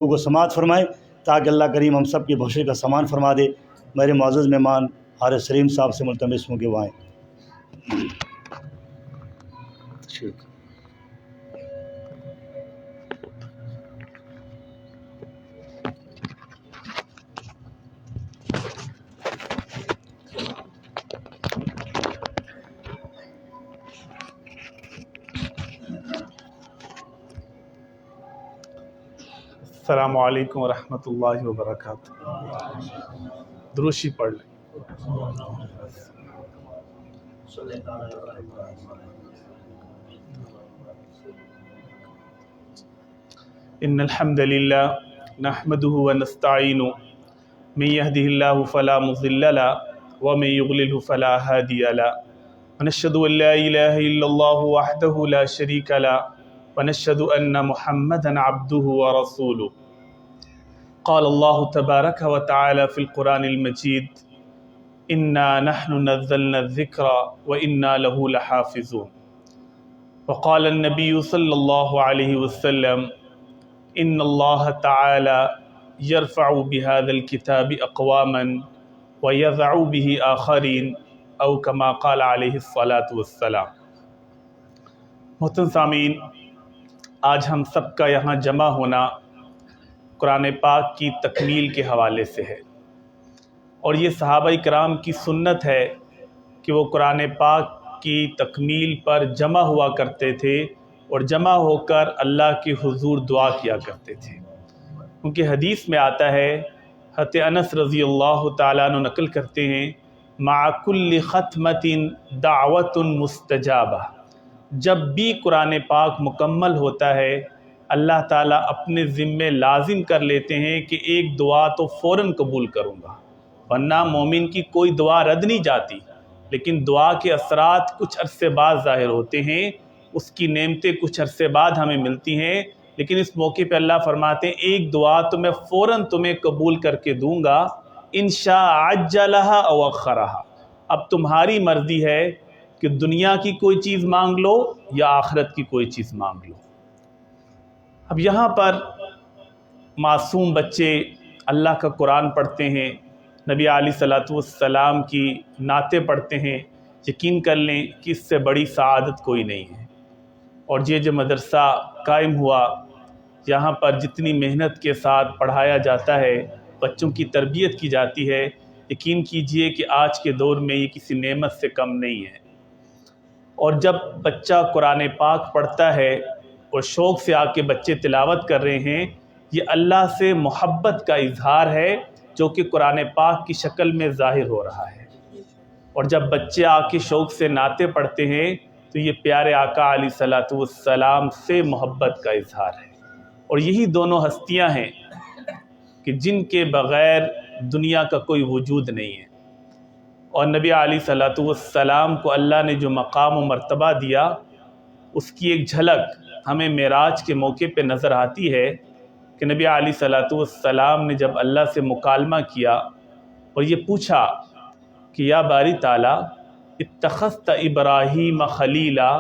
کو سماعت فرمائیں تاکہ اللہ کریم ہم سب کی بخشش کا سامان فرما دے۔ میرے معزز مہمان حارث سلیم صاحب سے ملتمس ہوں کہ وہ آئیں۔ السلام علیکم ورحمۃ اللہ وبرکاتہ۔ درود شریف پڑھ لیں۔ ان الحمد للہ نحمده ونستعینه من يهده الله فلا مضل له ومن يضلل فلا هادي له ونشهد ان لا اله الا الله وحده لا شريك له ونشهد ان محمدا عبده ورسوله۔ قال الله تبارك وتعالى في القرآن المجيد إنا نحن نزلنا الذكر وإنا له لحافظون۔ وقال النبي صلى الله عليه وسلم إن الله تعالى يرفع بهذا الكتاب أقواما ويضع به آخرين أو كما قال عليه الصلاة والسلام۔ محترم سامعین، آج ہم سب کا یہاں جمع ہونا قرآن پاک کی تکمیل کے حوالے سے ہے، اور یہ صحابہ کرام کی سنت ہے کہ وہ قرآن پاک کی تکمیل پر جمع ہوا کرتے تھے اور جمع ہو کر اللہ کے حضور دعا کیا کرتے تھے، کیونکہ حدیث میں آتا ہے، حضرت انس رضی اللہ تعالیٰ عنہ نقل کرتے ہیں، مع کل ختمۃ دعوت مستجابہ، جب بھی قرآن پاک مکمل ہوتا ہے اللہ تعالیٰ اپنے ذمے لازم کر لیتے ہیں کہ ایک دعا تو فوراً قبول کروں گا، ورنہ مومن کی کوئی دعا رد نہیں جاتی، لیکن دعا کے اثرات کچھ عرصے بعد ظاہر ہوتے ہیں، اس کی نعمتیں کچھ عرصے بعد ہمیں ملتی ہیں، لیکن اس موقع پہ اللہ فرماتے ہیں ایک دعا تو میں فوراً تمہیں قبول کر کے دوں گا، انشاء عجلہا او اخرہا، اب تمہاری مرضی ہے کہ دنیا کی کوئی چیز مانگ لو یا آخرت کی کوئی چیز مانگ لو۔ اب یہاں پر معصوم بچے اللہ کا قرآن پڑھتے ہیں، نبی علیہ الصلوۃ والسلام کی نعتیں پڑھتے ہیں، یقین کر لیں کہ اس سے بڑی سعادت کوئی نہیں ہے۔ اور یہ جو مدرسہ قائم ہوا، یہاں پر جتنی محنت کے ساتھ پڑھایا جاتا ہے، بچوں کی تربیت کی جاتی ہے، یقین کیجئے کہ آج کے دور میں یہ کسی نعمت سے کم نہیں ہے۔ اور جب بچہ قرآن پاک پڑھتا ہے اور شوق سے آ کے بچے تلاوت کر رہے ہیں، یہ اللہ سے محبت کا اظہار ہے جو کہ قرآن پاک کی شکل میں ظاہر ہو رہا ہے۔ اور جب بچے آ کے شوق سے نعتیں پڑھتے ہیں تو یہ پیارے آقا علیہ الصلوۃ والسلام سے محبت کا اظہار ہے۔ اور یہی دونوں ہستیاں ہیں کہ جن کے بغیر دنیا کا کوئی وجود نہیں ہے، اور نبی علیہ الصلوۃ والسلام کو اللہ نے جو مقام و مرتبہ دیا، اس کی ایک جھلک ہمیں معراج کے موقع پہ نظر آتی ہے کہ نبی علیہ الصلوۃ والسلام نے جب اللہ سے مکالمہ کیا اور یہ پوچھا کہ یا باری تعالیٰ اتخذت ابراہیم خلیلا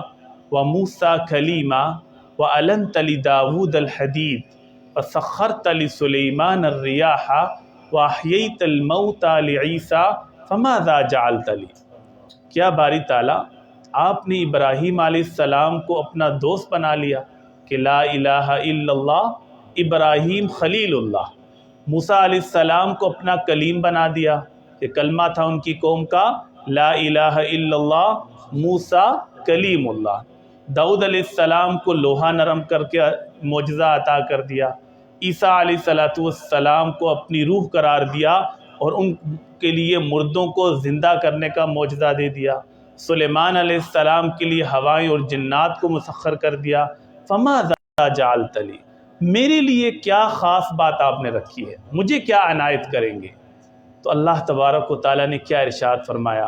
وموسیٰ کلیما وَأَلَنْتَ لِدَاوُودَ الْحَدِيدَ وَسَخَّرْتَ لِسُلَيْمَانَ الرِّيَاحَ وَأَحْيَيْتَ الْمَوْتَى لِعِيسَىٰ فَمَاذَا جَعَلْتَ لِي۔ کیا باری تعالیٰ آپ نے ابراہیم علیہ السلام کو اپنا دوست بنا لیا کہ لا الہ الا اللہ، ابراہیم خلیل اللہ، موسیٰ علیہ السلام کو اپنا کلیم بنا دیا کہ کلمہ تھا ان کی قوم کا لا الہ الا اللہ موسیٰ کلیم اللہ، داؤد علیہ السلام کو لوہا نرم کر کے معجزہ عطا کر دیا، عیسیٰ علیہ السلام کو اپنی روح قرار دیا اور ان کے لیے مردوں کو زندہ کرنے کا معجزہ دے دیا، سلیمان علیہ السلام کے لیے ہوائیں اور جنات کو مسخر کر دیا، فماذا جعلت لی، میرے لیے کیا خاص بات آپ نے رکھی ہے، مجھے کیا عنایت کریں گے؟ تو اللہ تبارک و تعالیٰ نے کیا ارشاد فرمایا،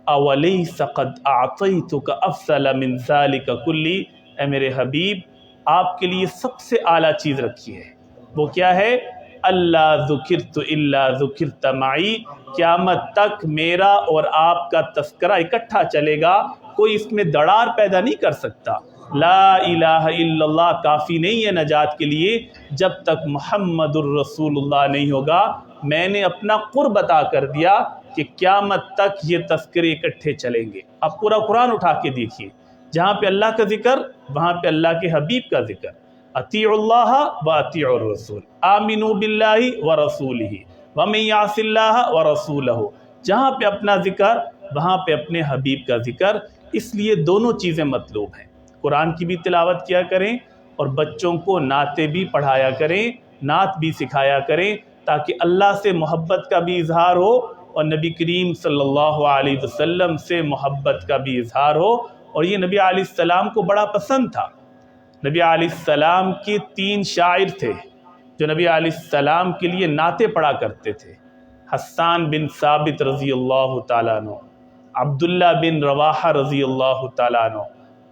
اولیس قد اعطیتک افضل من ذلک کلی، اے میرے حبیب آپ کے لیے سب سے اعلیٰ چیز رکھی ہے، وہ کیا ہے؟ اللہ ذکرت الا ذکرت معی، قیامت تک میرا اور آپ کا تذکرہ اکٹھا چلے گا، کوئی اس میں دڑار پیدا نہیں کر سکتا۔ لا الہ الا اللہ کافی نہیں ہے نجات کے لیے جب تک محمد الرسول اللہ نہیں ہوگا۔ میں نے اپنا قرب عطا کر دیا کہ قیامت تک یہ تذکرے اکٹھے چلیں گے۔ اب پورا قرآن اٹھا کے دیکھیے، جہاں پہ اللہ کا ذکر وہاں پہ اللہ کے حبیب کا ذکر، اطیعوا اللہ و اطیعوا الرسول، آمنوا باللہ و رسولہ ومن یعص اللہ و رسولہ، جہاں پہ اپنا ذکر وہاں پہ اپنے حبیب کا ذکر۔ اس لیے دونوں چیزیں مطلوب ہیں، قرآن کی بھی تلاوت کیا کریں اور بچوں کو نعتیں بھی پڑھایا کریں، نعت بھی سکھایا کریں، تاکہ اللہ سے محبت کا بھی اظہار ہو اور نبی کریم صلی اللہ علیہ وسلم سے محبت کا بھی اظہار ہو۔ اور یہ نبی علیہ السلام کو بڑا پسند تھا۔ نبی علیہ السلام کے 3 شاعر تھے جو نبی علیہ السلام کے لیے نعتیں پڑھا کرتے تھے، حسان بن ثابت رضی اللہ تعالیٰ عنہ، عبداللہ بن رواحہ رضی اللہ تعالیٰ عنہ،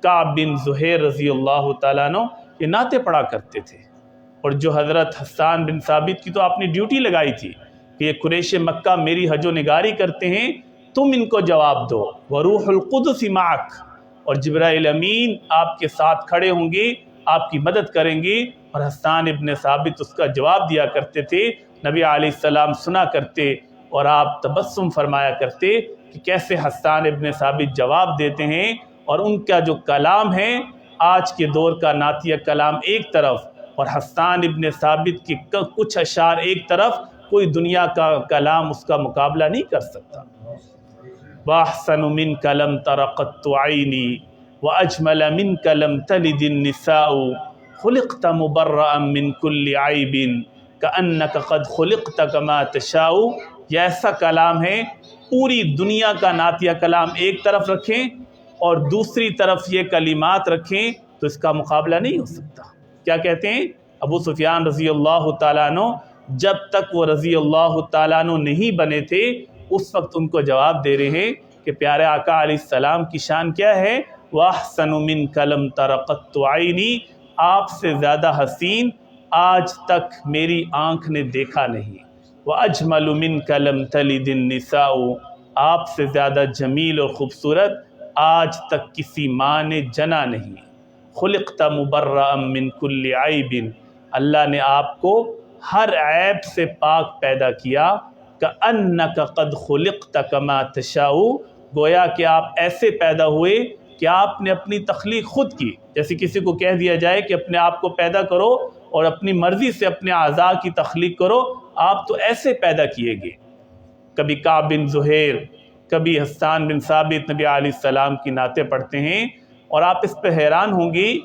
کعب بن زہیر رضی اللہ تعالیٰ عنہ، یہ نعتیں پڑھا کرتے تھے۔ اور جو حضرت حسان بن ثابت کی تو آپ نے ڈیوٹی لگائی تھی کہ یہ قریش مکہ میری حج و نگاری کرتے ہیں، تم ان کو جواب دو، وروح القدس معک، اور جبرائیل امین آپ کے ساتھ کھڑے ہوں گے، آپ کی مدد کریں گے۔ اور حسان ابن ثابت اس کا جواب دیا کرتے تھے، نبی علیہ السلام سنا کرتے اور آپ تبسم فرمایا کرتے کہ کیسے حسان ابن ثابت جواب دیتے ہیں، اور ان کا جو کلام ہے آج کے دور کا نعتیہ کلام ایک طرف اور حسان ابن ثابت کی کچھ اشعار ایک طرف، کوئی دنیا کا کلام اس کا مقابلہ نہیں کر سکتا۔ وَأَحْسَنُ مِنْكَ لَمْ تَرَ قَطُّ عَيْنِي وَأَجْمَلَ مِنْكَ لَمْ تَلِدِ النِّسَاءُ خُلِقْتَ مُبَرَّأً مِنْ كُلِّ عَيْبٍ كَأَنَّكَ قَدْ خُلِقْتَ كَمَا تَشَاءُ۔ یہ ایسا کلام ہے، پوری دنیا کا نعتیہ کلام ایک طرف رکھیں اور دوسری طرف یہ کلمات رکھیں تو اس کا مقابلہ نہیں ہو سکتا۔ کیا کہتے ہیں ابو سفیان رضی اللہ تعالیٰ عنہ، جب تک وہ رضی اللہ تعالیٰ عنہ نہیں بنے تھے اس وقت ان کو جواب دے رہے ہیں کہ پیارے آقا علیہ السلام کی شان کیا ہے، وَأَحْسَنُ مِنْكَ لَمْ تَرَ قَطُّ عَيْنِي، آپ سے زیادہ حسین آج تک میری آنکھ نے دیکھا نہیں، وَأَجْمَلُ مِنْكَ لَمْ تَلِدِ النِّسَاءُ، آپ سے زیادہ جمیل اور خوبصورت آج تک کسی ماں نے جنا نہیں، خُلِقْتَ مُبَرَّأً مِنْ كُلِّ عَيْبٍ، اللہ نے آپ کو ہر عیب سے پاک پیدا کیا، كَأَنَّكَ قَدْ خُلِقْتَ كَمَا تَشَاءُ، گویا کہ آپ ایسے پیدا ہوئے کہ آپ نے اپنی تخلیق خود کی۔ جیسے کسی کو کہہ دیا جائے کہ اپنے آپ کو پیدا کرو اور اپنی مرضی سے اپنے اعضاء کی تخلیق کرو، آپ تو ایسے پیدا کیے گئے۔ کبھی کعب بن زہیر، کبھی حسان بن ثابت نبی علیہ السلام کی نعتیں پڑھتے ہیں، اور آپ اس پہ حیران ہوں گی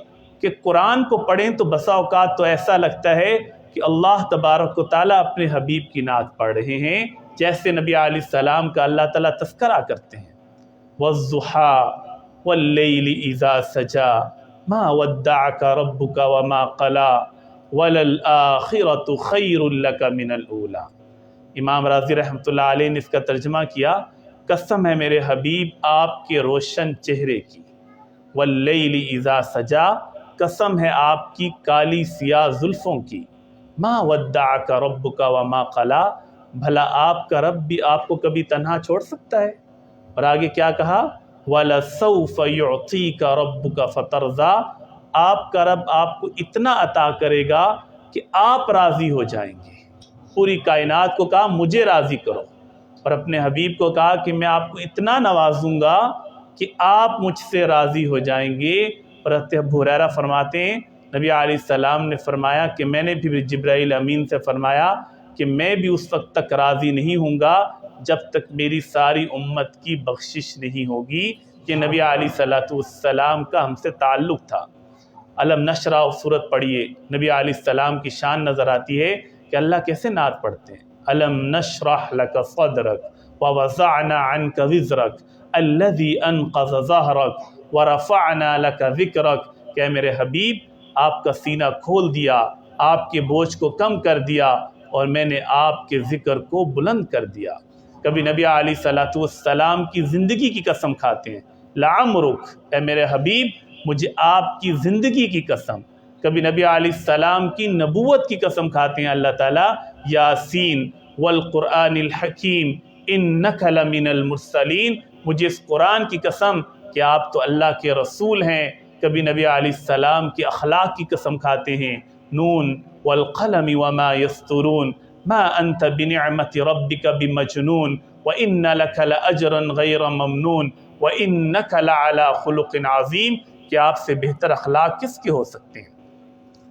کہ قرآن کو پڑھیں تو بسا اوقات تو ایسا لگتا ہے کہ اللہ تبارک و تعالیٰ اپنے حبیب کی نعت پڑھ رہے ہیں، جیسے نبی علیہ السلام کا اللہ تعالیٰ تذکرہ کرتے ہیں۔ وَالضُّحَىٰ وَاللَّيْلِ إِذَا سَجَىٰ مَا وَدَّعَكَ رَبُّكَ وَمَا قَلَىٰ وَلَلْآخِرَةُ خَيْرٌ لَكَ مِنَ الْأُولَىٰ۔ امام راضی رحمۃ اللہ علیہ نے اس کا ترجمہ کیا، قسم ہے میرے حبیب آپ کے روشن چہرے کی، وَاللَّيْلِ إِذَا سَجَىٰ، قسم ہے آپ کی کالی سیاہ زلفوں کی، مَا وَدَّعَكَ رَبُّكَ وَمَا قَلَىٰ، بھلا آپ کا رب بھی آپ کو کبھی تنہا چھوڑ سکتا ہے؟ اور آگے کیا کہا، وَلَسَوْفَ يُعْطِيكَ رَبُّكَ فَتَرْضَىٰ، آپ کا رب آپ کو اتنا عطا کرے گا کہ آپ راضی ہو جائیں گے۔ پوری کائنات کو کہا مجھے راضی کرو، اور اپنے حبیب کو کہا کہ میں آپ کو اتنا نوازوں گا کہ آپ مجھ سے راضی ہو جائیں گے۔ اور ابو ہریرہ فرماتے ہیں نبی علیہ السلام نے فرمایا کہ میں نے بھی جبرائیل امین سے فرمایا کہ میں بھی اس وقت تک راضی نہیں ہوں گا جب تک میری ساری امت کی بخشش نہیں ہوگی، کہ نبی علیہ السلام کا ہم سے تعلق تھا۔ علم نشرح سورت پڑھیے، نبی علیہ السلام کی شان نظر آتی ہے کہ اللہ کیسے نعت پڑھتے ہیں۔ علم نشرح لک صدرک ووضعنا عنک وزرک الذی انقض ظہرک ورفعنا لک ذکرک، کہ میرے حبیب آپ کا سینہ کھول دیا، آپ کے بوجھ کو کم کر دیا، اور میں نے آپ کے ذکر کو بلند کر دیا۔ کبھی نبی علیہ السلام کی زندگی کی قسم کھاتے ہیں، لعمرک، اے میرے حبیب مجھے آپ کی زندگی کی قسم۔ کبھی نبی علیہ السلام کی نبوت کی قسم کھاتے ہیں اللہ تعالیٰ، یاسین والقرآن الحکیم انک لمن المرسلین، مجھے اس قرآن کی قسم کہ آپ تو اللہ کے رسول ہیں، کبھی نبی علیہ السلام کی اخلاق کی قسم کھاتے ہیں، نون والقلم وما یسطرون ما انت بنعمت ربک بمجنون وان لک لاجرا غیر ممنون وانک لعلی خلق عظیم، کہ آپ سے بہتر اخلاق کس کے ہو سکتے ہیں۔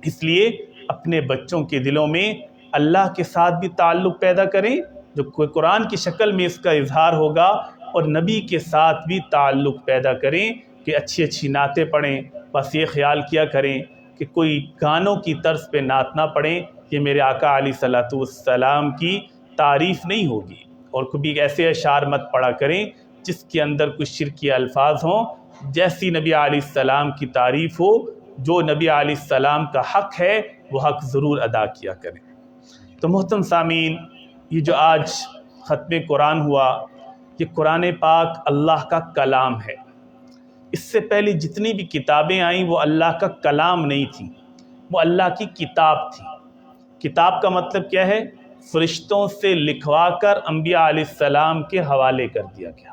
اس لیے اپنے بچوں کے دلوں میں اللہ کے ساتھ بھی تعلق پیدا کریں، جو قرآن کی شکل میں اس کا اظہار ہوگا، اور نبی کے ساتھ بھی تعلق پیدا کریں کہ اچھی اچھی نعتیں پڑھیں۔ بس یہ خیال کیا کریں کہ کوئی گانوں کی طرز پہ نعت نہ پڑھیں، یہ میرے آقا علیہ الصلوۃ والسلام کی تعریف نہیں ہوگی۔ اور کبھی ایسے اشعار مت پڑھا کریں جس کے اندر کچھ شرکی الفاظ ہوں۔ جیسی نبی علیہ السلام کی تعریف ہو، جو نبی علیہ السلام کا حق ہے وہ حق ضرور ادا کیا کریں۔ تو محترم سامعین، یہ جو آج ختم قرآن ہوا، یہ قرآن پاک اللہ کا کلام ہے۔ اس سے پہلے جتنی بھی کتابیں آئیں وہ اللہ کا کلام نہیں تھیں، وہ اللہ کی کتاب تھی۔ کتاب کا مطلب کیا ہے؟ فرشتوں سے لکھوا کر انبیاء علیہ السلام کے حوالے کر دیا گیا۔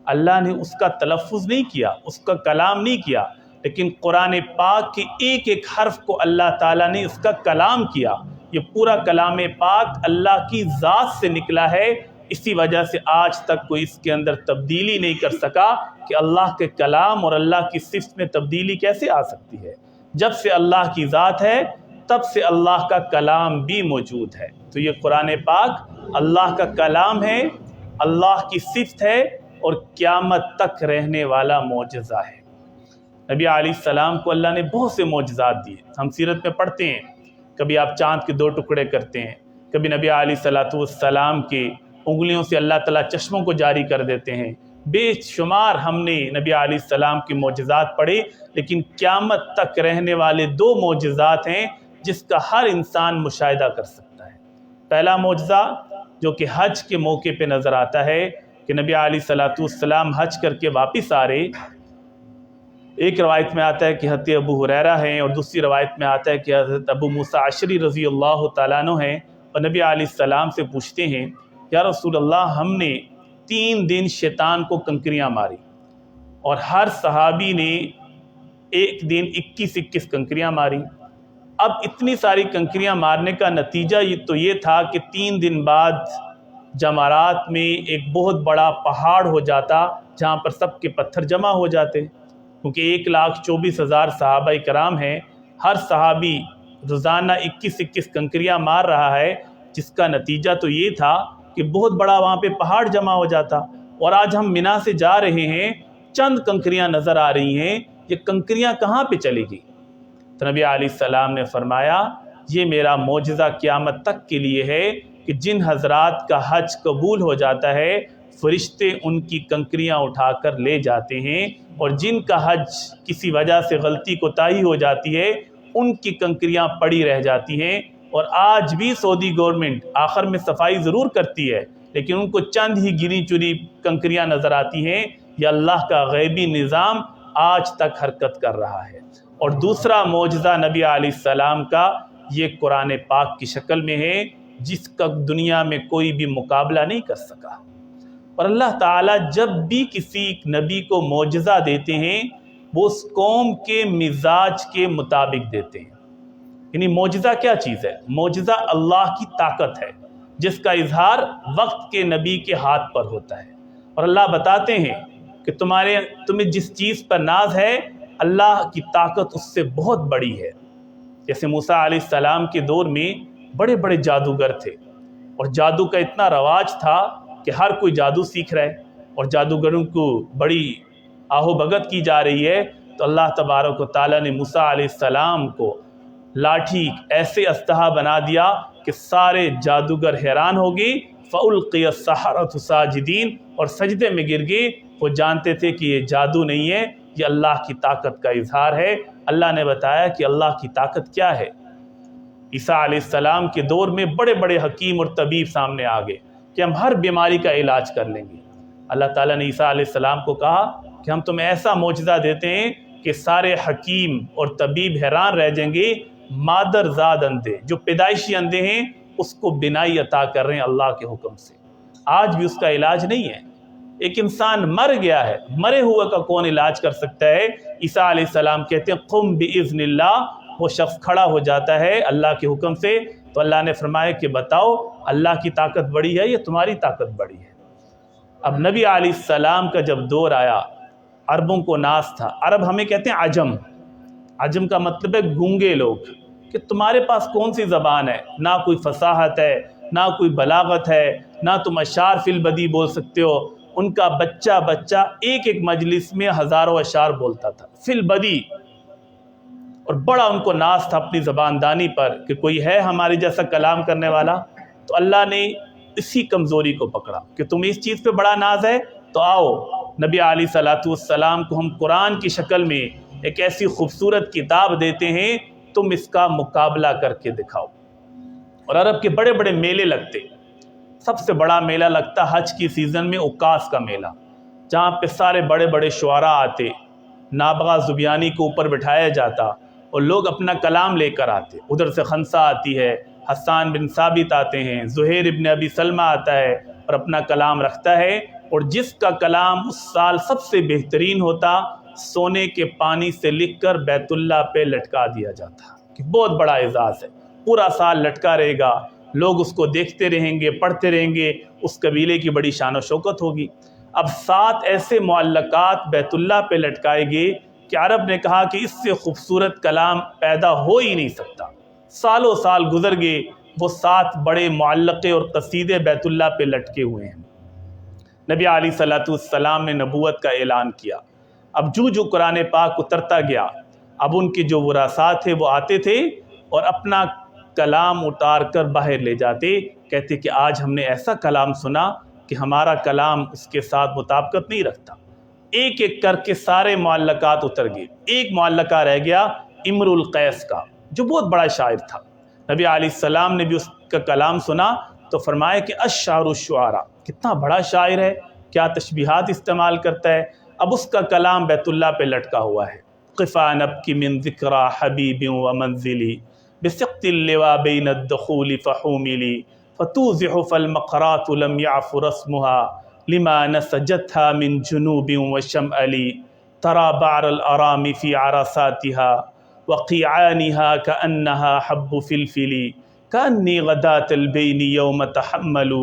اللہ نے اس کا تلفظ نہیں کیا، اس کا کلام نہیں کیا، لیکن قرآن پاک کے ایک ایک حرف کو اللہ تعالیٰ نے اس کا کلام کیا۔ یہ پورا کلام پاک اللہ کی ذات سے نکلا ہے، اسی وجہ سے آج تک کوئی اس کے اندر تبدیلی نہیں کر سکا کہ اللہ کے کلام اور اللہ کی صفت میں تبدیلی کیسے آ سکتی ہے۔ جب سے اللہ کی ذات ہے تب سے اللہ کا کلام بھی موجود ہے۔ تو یہ قرآن پاک اللہ کا کلام ہے، اللہ کی صفت ہے، اور قیامت تک رہنے والا معجزہ ہے۔ نبی علیہ السلام کو اللہ نے بہت سے معجزات دیے، ہم سیرت میں پڑھتے ہیں، کبھی آپ چاند کے 2 ٹکڑے کرتے ہیں، کبھی نبی علیہ السلام کے انگلیوں سے اللہ تعالیٰ چشموں کو جاری کر دیتے ہیں۔ بے شمار ہم نے نبی علیہ السلام کے معجزات پڑھے، لیکن قیامت تک رہنے والے 2 معجزات ہیں جس کا ہر انسان مشاہدہ کر سکتا ہے۔ پہلا معجزہ جو کہ حج کے موقع پہ نظر آتا ہے کہ نبی علیہ السلام حج کر کے واپس آ رہے، ایک روایت میں آتا ہے کہ حضرت ابو ہریرہ ہیں، اور دوسری روایت میں آتا ہے کہ حضرت ابو موسیٰ اشعری رضی اللہ تعالیٰ عنہ ہیں، اور نبی علیہ السلام سے پوچھتے ہیں، یا رسول اللہ، ہم نے 3 دن شیطان کو کنکریاں ماری، اور ہر صحابی نے ایک دن 21 کنکریاں ماری۔ اب اتنی ساری کنکریاں مارنے کا نتیجہ تو یہ تھا کہ 3 دن بعد جمرات میں ایک بہت بڑا پہاڑ ہو جاتا جہاں پر سب کے پتھر جمع ہو جاتے، کیونکہ 1,24,000 صحابہ کرام ہیں، ہر صحابی روزانہ 21 کنکریاں مار رہا ہے، جس کا نتیجہ تو یہ تھا کہ بہت بڑا وہاں پہ پہاڑ جمع ہو جاتا۔ اور آج ہم مینا سے جا رہے ہیں، چند کنکریاں نظر آ رہی ہیں، یہ کنکریاں کہاں پہ چلی گئی؟ تو نبی علیہ السلام نے فرمایا، یہ میرا معجزہ قیامت تک کے لیے ہے کہ جن حضرات کا حج قبول ہو جاتا ہے، فرشتے ان کی کنکریاں اٹھا کر لے جاتے ہیں، اور جن کا حج کسی وجہ سے غلطی کوتاہی ہو جاتی ہے ان کی کنکریاں پڑی رہ جاتی ہیں۔ اور آج بھی سعودی گورنمنٹ آخر میں صفائی ضرور کرتی ہے، لیکن ان کو چند ہی گری چری کنکریاں نظر آتی ہیں۔ یہ اللہ کا غیبی نظام آج تک حرکت کر رہا ہے۔ اور دوسرا معجزہ نبی علیہ السلام کا یہ قرآن پاک کی شکل میں ہے، جس کا دنیا میں کوئی بھی مقابلہ نہیں کر سکا۔ اور اللہ تعالیٰ جب بھی کسی نبی کو معجزہ دیتے ہیں وہ اس قوم کے مزاج کے مطابق دیتے ہیں۔ یعنی معجزہ کیا چیز ہے؟ معجزہ اللہ کی طاقت ہے، جس کا اظہار وقت کے نبی کے ہاتھ پر ہوتا ہے۔ اور اللہ بتاتے ہیں کہ تمہیں جس چیز پر ناز ہے، اللہ کی طاقت اس سے بہت بڑی ہے۔ جیسے موسیٰ علیہ السلام کے دور میں بڑے بڑے جادوگر تھے، اور جادو کا اتنا رواج تھا کہ ہر کوئی جادو سیکھ رہا ہے، اور جادوگروں کو بڑی آہو بھگت کی جا رہی ہے۔ تو اللہ تبارک و تعالیٰ نے موسیٰ علیہ السلام کو لاٹھی ایسے اسلحہ بنا دیا کہ سارے جادوگر حیران ہو گئے۔ فَأُلْقِيَ السَّحَرَةُ سَاجِدِينَ، اور سجدے میں گر گئے۔ وہ جانتے تھے کہ یہ جادو نہیں ہے، یہ اللہ کی طاقت کا اظہار ہے۔ اللہ نے بتایا کہ اللہ کی طاقت کیا ہے۔ عیسیٰ علیہ السلام کے دور میں بڑے بڑے حکیم اور طبیب سامنے آ گئے کہ ہم ہر بیماری کا علاج کر لیں گے۔ اللہ تعالیٰ نے عیسیٰ علیہ السلام کو کہا کہ ہم تمہیں ایسا معجزہ دیتے ہیں کہ سارے حکیم اور طبیب حیران رہ جائیں گے۔ مادر زاد اندھے، جو پیدائشی اندھے ہیں، اس کو بینائی عطا کر رہے ہیں اللہ کے حکم سے۔ آج بھی اس کا علاج نہیں ہے، ایک انسان مر گیا ہے، مرے ہوئے کا کون علاج کر سکتا ہے؟ عیسیٰ علیہ السلام کہتے ہیں قم بإذن اللہ، وہ شخص کھڑا ہو جاتا ہے اللہ کے حکم سے، تو اللہ نے فرمایا کہ بتاؤ اللہ کی طاقت بڑی ہے یا تمہاری طاقت بڑی ہے؟ اب نبی علیہ السلام کا جب دور آیا، عربوں کو ناز تھا، عرب ہمیں کہتے ہیں عجم، عجم کا مطلب ہے گونگے لوگ، کہ تمہارے پاس کون سی زبان ہے، نہ کوئی فصاحت ہے، نہ کوئی بلاغت ہے، نہ تم اشعار فی البدی بول سکتے ہو۔ ان کا بچہ ایک ایک مجلس میں ہزاروں اشعار بولتا تھا فی البدی، اور بڑا ان کو ناز تھا اپنی زبان دانی پر کہ کوئی ہے ہمارے جیسا کلام کرنے والا۔ تو اللہ نے اسی کمزوری کو پکڑا کہ تم اس چیز پہ بڑا ناز ہے، تو آؤ نبی علیہ السلام کو ہم قرآن کی شکل میں ایک ایسی خوبصورت کتاب دیتے ہیں، تم اس کا مقابلہ کر کے دکھاؤ۔ اور عرب کے بڑے بڑے میلے لگتے، سب سے بڑا میلہ لگتا حج کی سیزن میں عکاس کا میلہ، جہاں پہ سارے بڑے بڑے شعراء آتے، نابغہ زبیانی کو اوپر بٹھایا جاتا اور لوگ اپنا کلام لے کر آتے۔ ادھر سے خنسہ آتی ہے، حسان بن ثابت آتے ہیں، زہیر ابن ابی سلمہ آتا ہے اور اپنا کلام رکھتا ہے، اور جس کا کلام اس سال سب سے بہترین ہوتا سونے کے پانی سے لکھ کر بیت اللہ پہ لٹکا دیا جاتا، کہ بہت بڑا اعزاز ہے، پورا سال لٹکا رہے گا، لوگ اس کو دیکھتے رہیں گے، پڑھتے رہیں گے، اس قبیلے کی بڑی شان و شوکت ہوگی۔ اب 7 ایسے معلقات بیت اللہ پہ لٹکائے گئے کہ عرب نے کہا کہ اس سے خوبصورت کلام پیدا ہو ہی نہیں سکتا۔ سالوں سال گزر گئے، وہ 7 بڑے معلقے اور قصیدے بیت اللہ پہ لٹکے ہوئے ہیں۔ نبی علیہ السلام نے نبوت کا اعلان کیا۔ اب جو قرآن پاک اترتا گیا، اب ان کے جو ورثاء تھے وہ آتے تھے اور اپنا کلام اتار کر باہر لے جاتے، کہتے کہ آج ہم نے ایسا کلام سنا کہ ہمارا کلام اس کے ساتھ مطابقت نہیں رکھتا۔ ایک ایک کر کے سارے معلقات اتر گئے، ایک معلقہ رہ گیا امرؤ القیس کا، جو بہت بڑا شاعر تھا۔ نبی علیہ السلام نے بھی اس کا کلام سنا تو فرمایا کہ الشعر الشعراء، کتنا بڑا شاعر ہے، کیا تشبیہات استعمال کرتا ہے۔ اب اس کا کلام بیت اللہ پہ لٹکا ہوا ہے۔ قفا نبکی من ذکری حبیب و منزلی بسقط اللوا بین الدخول فحوملی فتوزح فالمقرات لم يعف رسمها لما نسجتها من جنوب وشمال ترى بعر الارام في عرساتها وقيعانها كأنها حب فلفل كأني غداة البين يوم تحمل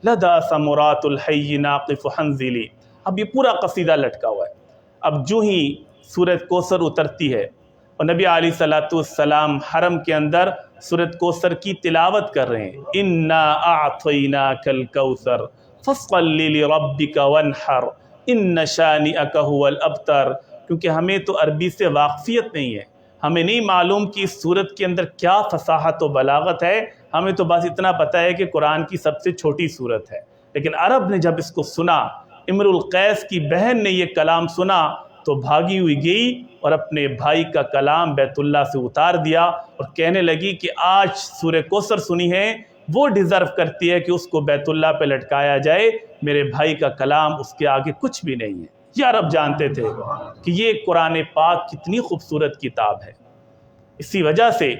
لدى ثمرات الحي ناقف حنزلی۔ اب یہ پورا قصیدہ لٹکا ہوا ہے۔ اب جو ہی سورۃ کوثر اترتی ہے اور نبی علیہ السلام حرم کے اندر سورۃ کوثر کی تلاوت کر رہے ہیں، انا اعطیناک الکوثر فصل لربک وانحر ان شانئک هو الابتر، کیونکہ ہمیں تو عربی سے واقفیت نہیں ہے، ہمیں نہیں معلوم کہ اس سورت کے اندر کیا فصاحت و بلاغت ہے، ہمیں تو بس اتنا پتہ ہے کہ قرآن کی سب سے چھوٹی سورت ہے۔ لیکن عرب نے جب اس کو سنا، امرؤ القیس کی بہن نے یہ کلام سنا تو بھاگی ہوئی گئی اور اپنے بھائی کا کلام بیت اللہ سے اتار دیا اور کہنے لگی کہ آج سورہ کوثر سنی ہے، وہ ڈیزرو کرتی ہے کہ اس کو بیت اللہ پہ لٹکایا جائے، میرے بھائی کا کلام اس کے آگے کچھ بھی نہیں ہے۔ یہ عرب جانتے تھے کہ یہ قرآن پاک کتنی خوبصورت کتاب ہے۔ اسی وجہ سے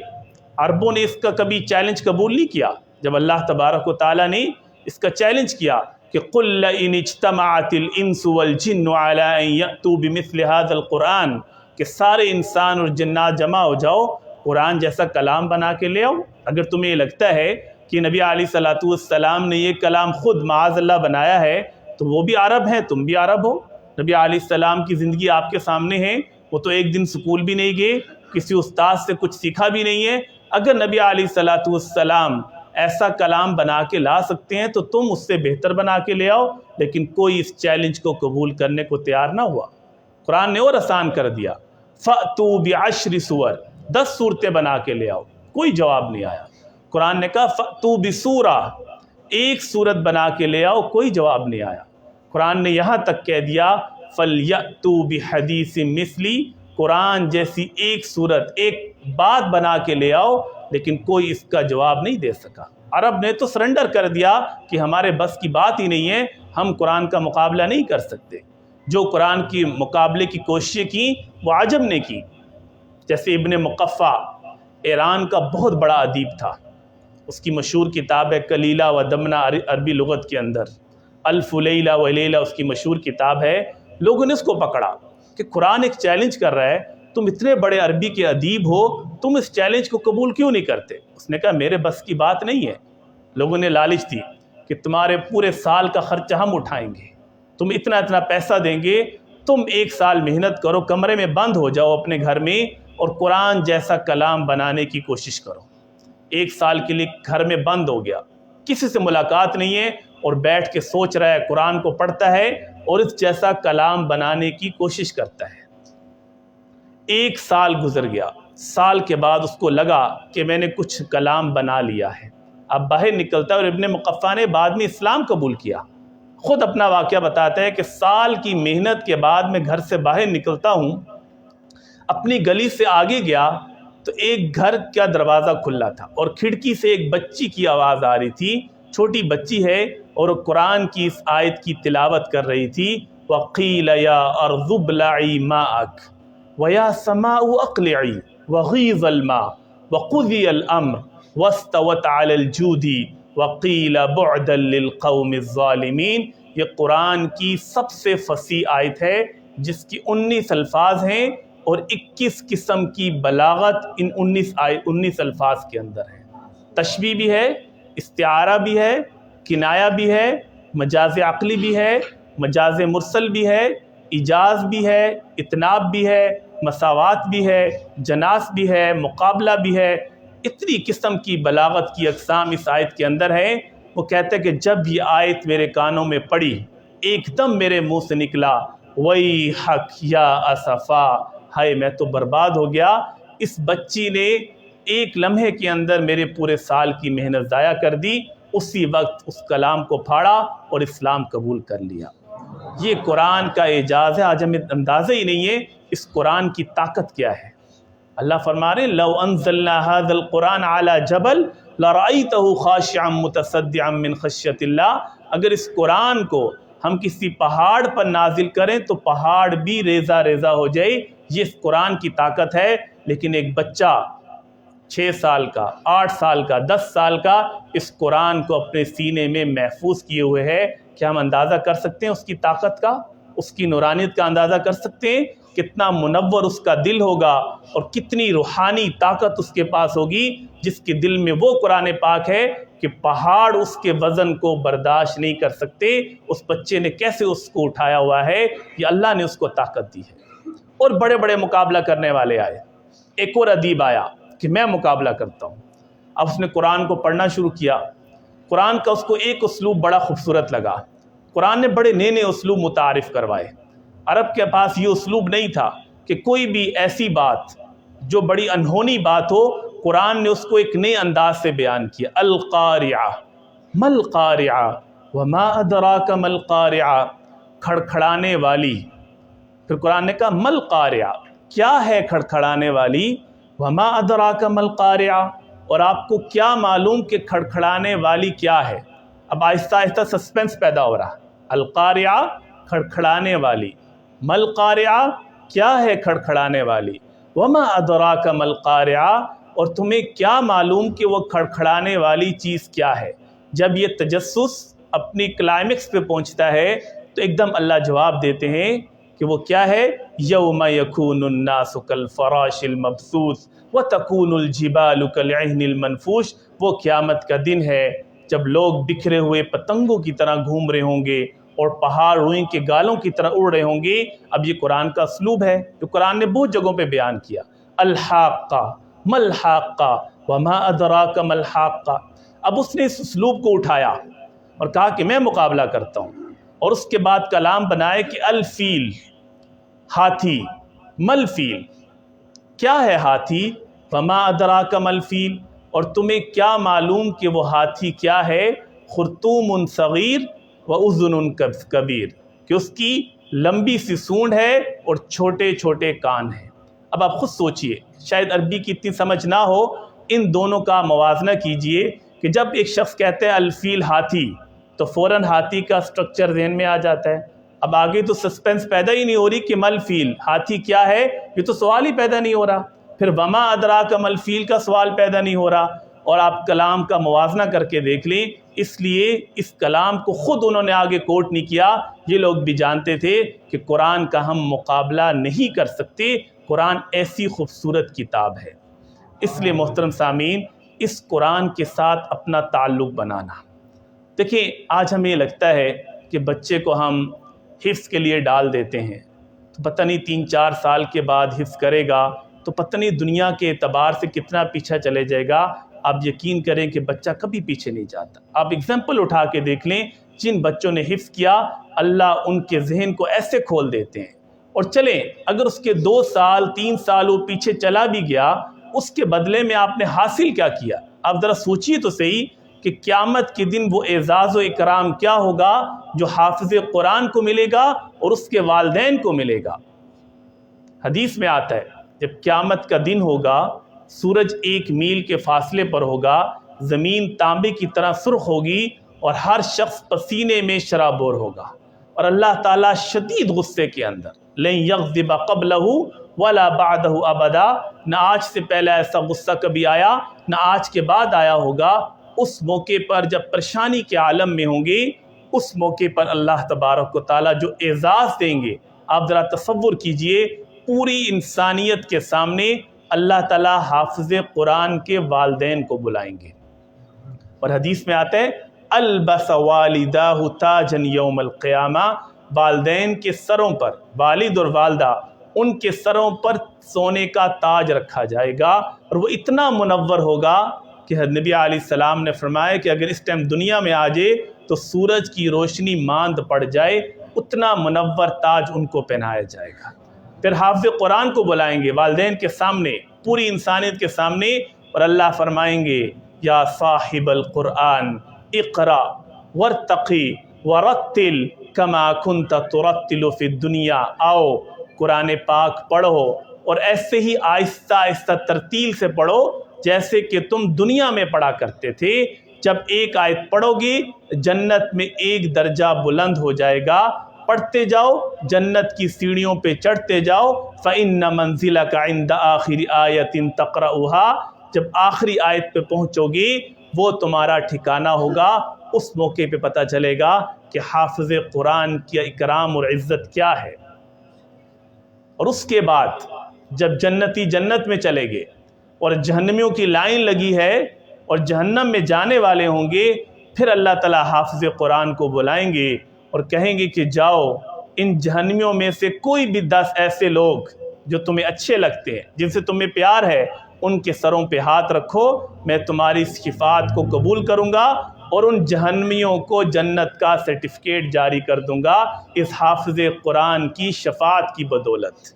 عربوں نے اس کا کبھی چیلنج قبول نہیں کیا۔ جب اللہ تبارک و تعالیٰ نے اس کا چیلنج کیا کہ قُلْ لَئِنِ اجْتَمَعَتِ الْإِنسُ وَالْجِنُّ عَلَىٰ أَن يَأْتُوا بِمِثْلِ هَذَا الْقُرْآنِ، کہ سارے انسان اور جنات جمع ہو جاؤ، قرآن جیسا کلام بنا کے لے آؤ۔ اگر تمہیں یہ لگتا ہے کہ نبی علیہ السلام نے یہ کلام خود معاذ اللہ بنایا ہے تو وہ بھی عرب ہیں، تم بھی عرب ہو۔ نبی علیہ السلام کی زندگی آپ کے سامنے ہے، وہ تو ایک دن سکول بھی نہیں گئے، کسی استاد سے کچھ سیکھا بھی نہیں ہے۔ اگر نبی علیہ السلام ایسا کلام بنا کے لا سکتے ہیں تو تم اس سے بہتر بنا کے لے آؤ، لیکن کوئی اس چیلنج کو قبول کرنے کو تیار نہ ہوا۔ قرآن نے اور آسان کر دیا، فَأْتُوا بِعَشْرِ سُوَرٍ، 10 صورتیں بنا کے لے آؤ، کوئی جواب نہیں آیا۔ قرآن نے کہا فَأْتُوا بِسُورَةٍ، ایک صورت بنا کے لے آؤ، کوئی جواب نہیں آیا۔ قرآن نے یہاں تک کہہ دیا فَلْيَأْتُوا بِحَدِيثٍ مِثْلِهِ، قرآن جیسی ایک صورت، ایک بات بنا کے لے آؤ، لیکن کوئی اس کا جواب نہیں دے سکا۔ عرب نے تو سرنڈر کر دیا کہ ہمارے بس کی بات ہی نہیں ہے، ہم قرآن کا مقابلہ نہیں کر سکتے۔ جو قرآن کی مقابلے کی کوششیں کی وہ عجم نے کی، جیسے ابن مقفع ایران کا بہت بڑا ادیب تھا، اس کی مشہور کتاب ہے کلیلہ و دمنہ عربی لغت کے اندر۔ الف لیلہ و لیلہ اس کی مشہور کتاب ہے. لوگوں نے اس کو پکڑا کہ قرآن ایک چیلنج کر رہا ہے، تم اتنے بڑے عربی کے ادیب ہو، تم اس چیلنج کو قبول کیوں نہیں کرتے؟ اس نے کہا میرے بس کی بات نہیں ہے. لوگوں نے لالچ دی کہ تمہارے پورے سال کا خرچہ ہم اٹھائیں گے، تم اتنا پیسہ دیں گے، تم 1 سال محنت کرو، کمرے میں بند ہو جاؤ اپنے گھر میں اور قرآن جیسا کلام بنانے کی کوشش کرو. 1 سال کے لیے گھر میں بند ہو گیا، کسی سے ملاقات نہیں ہے اور بیٹھ کے سوچ رہا ہے، قرآن کو پڑھتا ہے اور اس جیسا کلام بنانے کی کوشش کرتا ہے. 1 سال گزر گیا. سال کے بعد اس کو لگا کہ میں نے کچھ کلام بنا لیا ہے. اب باہر نکلتا ہے اور ابن مقفع نے بعد میں اسلام قبول کیا. خود اپنا واقعہ بتاتا ہے کہ سال کی محنت کے بعد میں گھر سے باہر نکلتا ہوں، اپنی گلی سے آگے گیا تو ایک گھر کا دروازہ کھلا تھا اور کھڑکی سے ایک بچی کی آواز آ رہی تھی. چھوٹی بچی ہے اور قرآن کی اس آیت کی تلاوت کر رہی تھی. وَقِيلَ يَا أَرْضُ ابْلَعِي مَاءَكَ وَيَا سَمَاءُ أَقْلِعِي وَغِيضَ الْمَاءُ وَقُضِيَ الْأَمْرُ وَاسْتَوَتْ عَلَى الْجُودِ وَقِيلَ بُعْدًا لِلْقَوْمِ الظَّالِمِينَ. یہ قرآن کی سب سے فصیح آیت ہے جس کی 19 الفاظ ہیں اور 21 قسم کی بلاغت ان 19 الفاظ کے اندر ہے. تشبیہ بھی ہے، استعارہ بھی ہے، کنایہ بھی ہے، مجاز عقلی بھی ہے، مجاز مرسل بھی ہے، اجاز بھی ہے، اتناب بھی ہے، مساوات بھی ہے، جناس بھی ہے، مقابلہ بھی ہے. اتنی قسم کی بلاغت کی اقسام اس آیت کے اندر ہے. وہ کہتے ہیں کہ جب یہ آیت میرے کانوں میں پڑی ایک دم میرے منہ سے نکلا وَيْحَكْ يَا أَسَفَا، ہائے میں تو برباد ہو گیا. اس بچی نے 1 لمحے کے اندر میرے پورے سال کی محنت ضائع کر دی. اسی وقت اس کلام کو پھاڑا اور اسلام قبول کر لیا. یہ قرآن کا اعجاز ہے. آج ہمیں اندازہ ہی نہیں ہے اس قرآن کی طاقت کیا ہے. اللہ فرما رہے ہیں لو انزلنا هذا القرآن على جبل لرأيته خاشعا متصدعا من خشیۃ اللہ. اگر اس قرآن کو ہم کسی پہاڑ پر نازل کریں تو پہاڑ بھی ریزہ ریزہ ہو جائے. یہ اس قرآن کی طاقت ہے. لیکن ایک بچہ 6 سال کا، 8 سال کا، 10 سال کا اس قرآن کو اپنے سینے میں محفوظ کیے ہوئے ہے. کیا ہم اندازہ کر سکتے ہیں اس کی طاقت کا، اس کی نورانیت کا اندازہ کر سکتے ہیں؟ کتنا منور اس کا دل ہوگا اور کتنی روحانی طاقت اس کے پاس ہوگی جس کے دل میں وہ قرآن پاک ہے کہ پہاڑ اس کے وزن کو برداشت نہیں کر سکتے. اس بچے نے کیسے اس کو اٹھایا ہوا ہے، یہ اللہ نے اس کو طاقت دی ہے. اور بڑے بڑے مقابلہ کرنے والے آئے. ایک اور ادیب آیا کہ میں مقابلہ کرتا ہوں. اب اس نے قرآن کو پڑھنا شروع کیا. قرآن کا اس کو ایک اسلوب بڑا خوبصورت لگا. قرآن نے بڑے نئے اسلوب متعارف کروائے. عرب کے پاس یہ اسلوب نہیں تھا کہ کوئی بھی ایسی بات جو بڑی انہونی بات ہو، قرآن نے اس کو ایک نئے انداز سے بیان کیا. القارعہ مل قارعہ وما ادراک مل قارعہ، کھڑکھڑانے والی. پھر قرآن نے کہا مل قارعہ، کیا ہے کھڑکھڑانے والی؟ وما ادراک مل قارعہ، اور آپ کو کیا معلوم کہ کھڑکھڑانے والی کیا ہے؟ اب آہستہ آہستہ سسپینس پیدا ہو رہا. القارعہ کھڑکھڑانے والی، مل قارعہ کیا ہے کھڑکھڑانے والی، وما ادراک مل قارعہ، اور تمہیں کیا معلوم کہ وہ کھڑکھڑانے والی چیز کیا ہے؟ جب یہ تجسس اپنی کلائمیکس پہ پہنچتا ہے تو ایک دم اللہ جواب دیتے ہیں کہ وہ کیا ہے. یوم یکون الناس کالفراش المبثوث وتکون الجبال کالعہن المنفوش. وہ قیامت کا دن ہے جب لوگ بکھرے ہوئے پتنگوں کی طرح گھوم رہے ہوں گے اور پہاڑ روئیں کے گالوں کی طرح اڑ رہے ہوں گے. اب یہ قرآن کا اسلوب ہے جو قرآن نے بہت جگہوں پہ بیان کیا. الحاقہ مل حاقہ وما ادراک مل حاقہ. اب اس نے اس اسلوب کو اٹھایا اور کہا کہ میں مقابلہ کرتا ہوں، اور اس کے بعد کلام بنائے کہ الفیل ہاتھی، مل فیل کیا ہے ہاتھی، وما ادراک مل فیل، اور تمہیں کیا معلوم کہ وہ ہاتھی کیا ہے. خرطوم صغیر و اذن کبیر، کہ اس کی لمبی سی سونڈ ہے اور چھوٹے چھوٹے کان ہیں. اب آپ خود سوچئے، شاید عربی کی اتنی سمجھ نہ ہو، ان دونوں کا موازنہ کیجئے کہ جب ایک شخص کہتے ہیں الفیل ہاتھی تو فوراً ہاتھی کا سٹرکچر ذہن میں آ جاتا ہے. اب آگے تو سسپینس پیدا ہی نہیں ہو رہی کہ مل فیل ہاتھی کیا ہے، یہ تو سوال ہی پیدا نہیں ہو رہا. پھر وما ادراک مل فیل کا سوال پیدا نہیں ہو رہا. اور آپ کلام کا موازنہ کر کے دیکھ لیں، اس لیے اس کلام کو خود انہوں نے آگے کوٹ نہیں کیا، یہ لوگ بھی جانتے تھے کہ قرآن کا ہم مقابلہ نہیں کر سکتے، قرآن ایسی خوبصورت کتاب ہے۔ اس لیے محترم سامعین، اس قرآن کے ساتھ اپنا تعلق بنانا۔ دیکھیں، آج ہمیں لگتا ہے کہ بچے کو ہم حفظ کے لیے ڈال دیتے ہیں تو پتہ نہیں 3-4 سال کے بعد حفظ کرے گا تو پتہ نہیں دنیا کے اعتبار سے کتنا پیچھے چلے جائے گا۔ آپ یقین کریں کہ بچہ کبھی پیچھے نہیں جاتا۔ آپ اگزامپل اٹھا کے دیکھ لیں، جن بچوں نے حفظ کیا اللہ ان کے ذہن کو ایسے کھول دیتے ہیں۔ اور چلیں اگر اس کے 2 سال 3 سال وہ پیچھے چلا بھی گیا، اس کے بدلے میں آپ نے حاصل کیا کیا؟ آپ ذرا سوچیے تو صحیح کہ قیامت کے دن وہ اعزاز و اکرام کیا ہوگا جو حافظ قرآن کو ملے گا اور اس کے والدین کو ملے گا۔ حدیث میں آتا ہے جب قیامت کا دن ہوگا، سورج 1 میل کے فاصلے پر ہوگا، زمین تانبے کی طرح سرخ ہوگی اور ہر شخص پسینے میں شرابور ہوگا، اور اللہ تعالیٰ شدید غصے کے اندر لن یغضب قبلہ ولا بعدہ ابدا، نہ آج سے پہلے ایسا غصہ کبھی آیا نہ آج کے بعد آیا ہوگا۔ اس موقع پر جب پریشانی کے عالم میں ہوں گے، اس موقع پر اللہ تبارک و تعالیٰ جو اعزاز دیں گے، آپ ذرا تصور کیجئے، پوری انسانیت کے سامنے اللہ تعالیٰ حافظ قرآن کے والدین کو بلائیں گے۔ اور حدیث میں آتا ہے البس والداہ تاجا یوم القیامہ، والدین کے سروں پر، والد اور والدہ ان کے سروں پر سونے کا تاج رکھا جائے گا، اور وہ اتنا منور ہوگا کہ نبی علیہ السلام نے فرمایا کہ اگر اس ٹائم دنیا میں آ جائے تو سورج کی روشنی ماند پڑ جائے، اتنا منور تاج ان کو پہنایا جائے گا۔ پھر حافظ قرآن کو بلائیں گے والدین کے سامنے، پوری انسانیت کے سامنے، اور اللہ فرمائیں گے یا صاحب القرآن اقرا وارتقی ورتل کما کنت ترتل فی الدنیا، آؤ قرآن پاک پڑھو اور ایسے ہی آہستہ آہستہ ترتیل سے پڑھو جیسے کہ تم دنیا میں پڑھا کرتے تھے۔ جب ایک آیت پڑھو گی جنت میں 1 درجہ بلند ہو جائے گا، پڑھتے جاؤ، جنت کی سیڑھیوں پہ چڑھتے جاؤ۔ فَإِنَّ مَنزِلَكَ عِنْدَ آخِرِ آیَةٍ تَقْرَؤُهَا، جب آخری آیت پہ پہنچو گی وہ تمہارا ٹھکانہ ہوگا۔ اس موقع پہ پتہ چلے گا کہ حافظ قرآن کی اکرام اور عزت کیا ہے۔ اور اس کے بعد جب جنتی جنت میں چلے گے اور جہنمیوں کی لائن لگی ہے اور جہنم میں جانے والے ہوں گے، پھر اللہ تعالیٰ حافظ قرآن کو بلائیں گے اور کہیں گے کہ جاؤ ان جہنمیوں میں سے کوئی بھی 10 ایسے لوگ جو تمہیں اچھے لگتے ہیں، جن سے تمہیں پیار ہے، ان کے سروں پہ ہاتھ رکھو، میں تمہاری اس شفاعت کو قبول کروں گا اور ان جہنمیوں کو جنت کا سرٹیفکیٹ جاری کر دوں گا اس حافظ قرآن کی شفاعت کی بدولت۔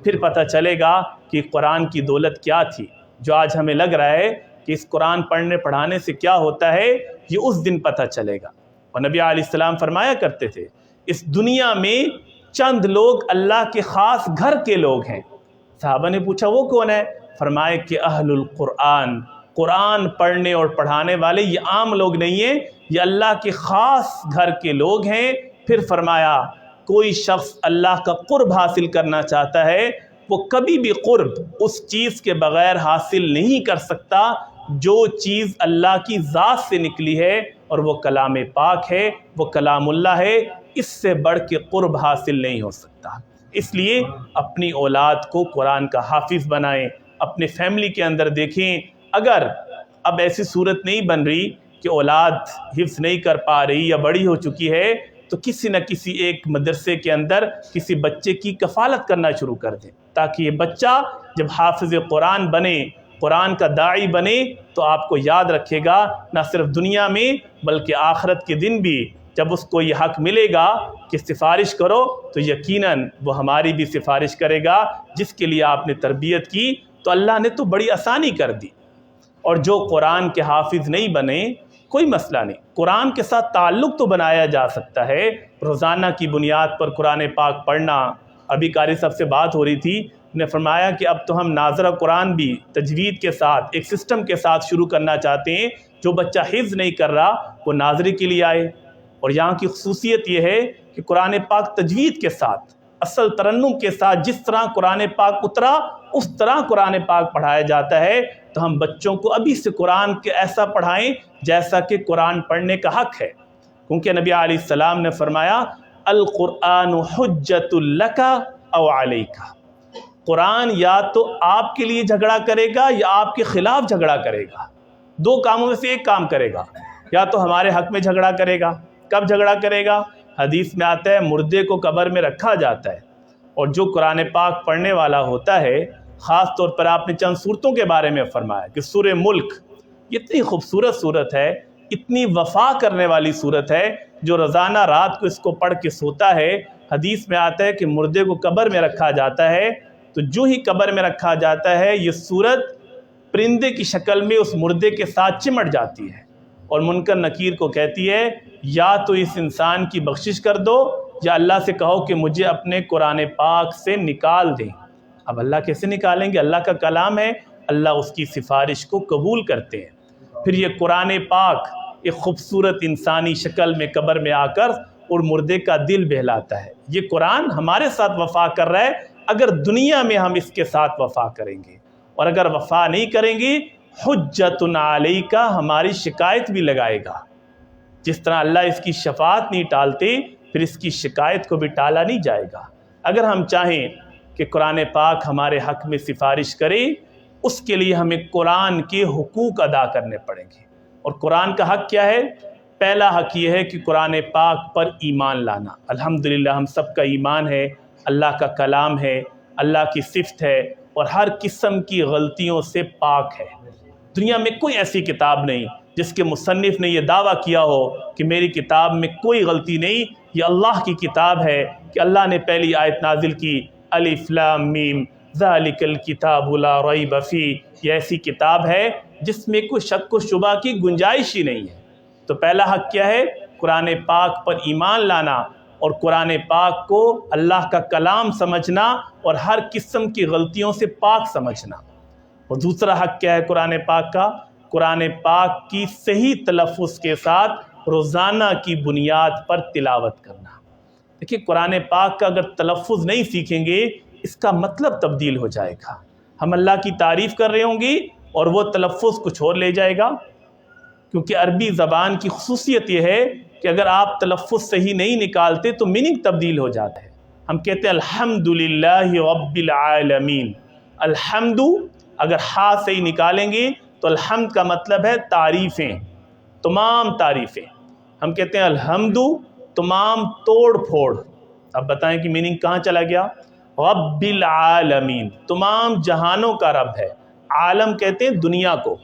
پھر پتہ چلے گا کہ قرآن کی دولت کیا تھی۔ جو آج ہمیں لگ رہا ہے کہ اس قرآن پڑھنے پڑھانے سے کیا ہوتا ہے، یہ اس دن پتہ چلے گا۔ اور نبی علیہ السلام فرمایا کرتے تھے اس دنیا میں چند لوگ اللہ کے خاص گھر کے لوگ ہیں۔ صحابہ نے پوچھا وہ کون ہے؟ فرمایا کہ اہل القرآن، قرآن پڑھنے اور پڑھانے والے، یہ عام لوگ نہیں ہیں، یہ اللہ کے خاص گھر کے لوگ ہیں۔ پھر فرمایا کوئی شخص اللہ کا قرب حاصل کرنا چاہتا ہے، وہ کبھی بھی قرب اس چیز کے بغیر حاصل نہیں کر سکتا جو چیز اللہ کی ذات سے نکلی ہے، اور وہ کلام پاک ہے، وہ کلام اللہ ہے۔ اس سے بڑھ کے قرب حاصل نہیں ہو سکتا۔ اس لیے اپنی اولاد کو قرآن کا حافظ بنائیں۔ اپنے فیملی کے اندر دیکھیں، اگر اب ایسی صورت نہیں بن رہی کہ اولاد حفظ نہیں کر پا رہی یا بڑی ہو چکی ہے، تو کسی نہ کسی ایک مدرسے کے اندر کسی بچے کی کفالت کرنا شروع کر دیں، تاکہ یہ بچہ جب حافظ قرآن بنے، قرآن کا داعی بنے، تو آپ کو یاد رکھے گا نہ صرف دنیا میں بلکہ آخرت کے دن بھی۔ جب اس کو یہ حق ملے گا کہ سفارش کرو، تو یقیناً وہ ہماری بھی سفارش کرے گا جس کے لیے آپ نے تربیت کی۔ تو اللہ نے تو بڑی آسانی کر دی۔ اور جو قرآن کے حافظ نہیں بنے، کوئی مسئلہ نہیں، قرآن کے ساتھ تعلق تو بنایا جا سکتا ہے۔ روزانہ کی بنیاد پر قرآن پاک پڑھنا۔ ابھی قاری صاحب سے بات ہو رہی تھی، نے فرمایا کہ اب تو ہم ناظرہ قرآن بھی تجوید کے ساتھ ایک سسٹم کے ساتھ شروع کرنا چاہتے ہیں۔ جو بچہ حفظ نہیں کر رہا وہ ناظری کے لیے آئے، اور یہاں کی خصوصیت یہ ہے کہ قرآن پاک تجوید کے ساتھ اصل ترنم کے ساتھ جس طرح قرآن پاک اترا اس طرح قرآن پاک پڑھایا جاتا ہے، تو ہم بچوں کو ابھی سے قرآن کے ایسا پڑھائیں جیسا کہ قرآن پڑھنے کا حق ہے، کیونکہ نبی علیہ السلام نے فرمایا القرآن حجت لک او علیک، قرآن یا تو آپ کے لیے جھگڑا کرے گا یا آپ کے خلاف جھگڑا کرے گا، دو کاموں میں سے ایک کام کرے گا، یا تو ہمارے حق میں جھگڑا کرے گا۔ کب جھگڑا کرے گا؟ حدیث میں آتا ہے مردے کو قبر میں رکھا جاتا ہے، اور جو قرآن پاک پڑھنے والا ہوتا ہے، خاص طور پر آپ نے چند صورتوں کے بارے میں فرمایا کہ سورہ ملک اتنی خوبصورت صورت ہے، اتنی وفا کرنے والی صورت ہے، جو روزانہ رات کو اس کو پڑھ کے سوتا ہے، حدیث میں آتا ہے کہ مردے کو قبر میں رکھا جاتا ہے، تو جو ہی قبر میں رکھا جاتا ہے یہ صورت پرندے کی شکل میں اس مردے کے ساتھ چمٹ جاتی ہے، اور منکر نکیر کو کہتی ہے یا تو اس انسان کی بخشش کر دو یا اللہ سے کہو کہ مجھے اپنے قرآن پاک سے نکال دیں۔ اب اللہ کیسے نکالیں گے؟ اللہ کا کلام ہے، اللہ اس کی سفارش کو قبول کرتے ہیں۔ پھر یہ قرآن پاک ایک خوبصورت انسانی شکل میں قبر میں آ کر اور مردے کا دل بہلاتا ہے۔ یہ قرآن ہمارے ساتھ وفا کر رہا ہے، اگر دنیا میں ہم اس کے ساتھ وفا کریں گے، اور اگر وفا نہیں کریں گے حجت علیک، ہماری شکایت بھی لگائے گا۔ جس طرح اللہ اس کی شفاعت نہیں ٹالتے، پھر اس کی شکایت کو بھی ٹالا نہیں جائے گا۔ اگر ہم چاہیں کہ قرآن پاک ہمارے حق میں سفارش کرے، اس کے لیے ہمیں قرآن کے حقوق ادا کرنے پڑیں گے۔ اور قرآن کا حق کیا ہے؟ پہلا حق یہ ہے کہ قرآن پاک پر ایمان لانا۔ الحمدللہ ہم سب کا ایمان ہے، اللہ کا کلام ہے، اللہ کی صفت ہے، اور ہر قسم کی غلطیوں سے پاک ہے۔ دنیا میں کوئی ایسی کتاب نہیں جس کے مصنف نے یہ دعویٰ کیا ہو کہ میری کتاب میں کوئی غلطی نہیں، یہ اللہ کی کتاب ہے کہ اللہ نے پہلی آیت نازل کی الف لام میم ذالک الکتاب لا ریب فیہ، یہ ایسی کتاب ہے جس میں کوئی شک و شبہ کی گنجائش ہی نہیں ہے۔ تو پہلا حق کیا ہے؟ قرآن پاک پر ایمان لانا، اور قرآن پاک کو اللہ کا کلام سمجھنا اور ہر قسم کی غلطیوں سے پاک سمجھنا۔ اور دوسرا حق کیا ہے قرآن پاک کا؟ قرآن پاک کی صحیح تلفظ کے ساتھ روزانہ کی بنیاد پر تلاوت کرنا۔ دیکھیے قرآن پاک کا اگر تلفظ نہیں سیکھیں گے، اس کا مطلب تبدیل ہو جائے گا۔ ہم اللہ کی تعریف کر رہے ہوں گے اور وہ تلفظ کچھ اور لے جائے گا، کیونکہ عربی زبان کی خصوصیت یہ ہے کہ اگر آپ تلفظ صحیح نہیں نکالتے تو میننگ تبدیل ہو جاتا ہے۔ ہم کہتے ہیں الحمدللہ رب العالمین، الحمد اگر ہا صحیح نکالیں گے تو الحمد کا مطلب ہے تعریفیں، تمام تعریفیں۔ ہم کہتے ہیں الحمد تمام توڑ پھوڑ۔ اب بتائیں کہ میننگ کہاں چلا گیا؟ رب العالمین، تمام جہانوں کا رب ہے۔ عالم کہتے ہیں دنیا کو،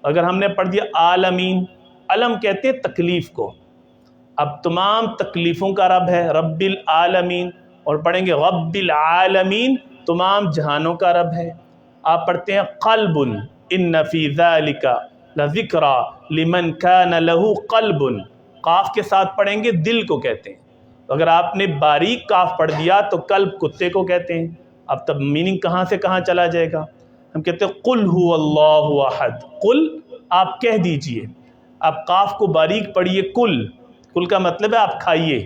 اگر ہم نے پڑھ دیا عالمین، علم کہتے ہیں تکلیف کو، اب تمام تکلیفوں کا رب ہے رب العالمین، اور پڑھیں گے رب العالمین تمام جہانوں کا رب ہے۔ آپ پڑھتے ہیں قلب ان فی ذالک لذکری لمن کان لہ قلب، قاف کے ساتھ پڑھیں گے دل کو کہتے ہیں، اگر آپ نے باریک قاف پڑھ دیا تو قلب کتے کو کہتے ہیں۔ اب تب میننگ کہاں سے کہاں چلا جائے گا؟ ہم کہتے ہیں قل هو اللہ احد، قل آپ کہہ دیجئے، آپ قاف کو باریک پڑھیے، کل کا مطلب ہے آپ کھائیے،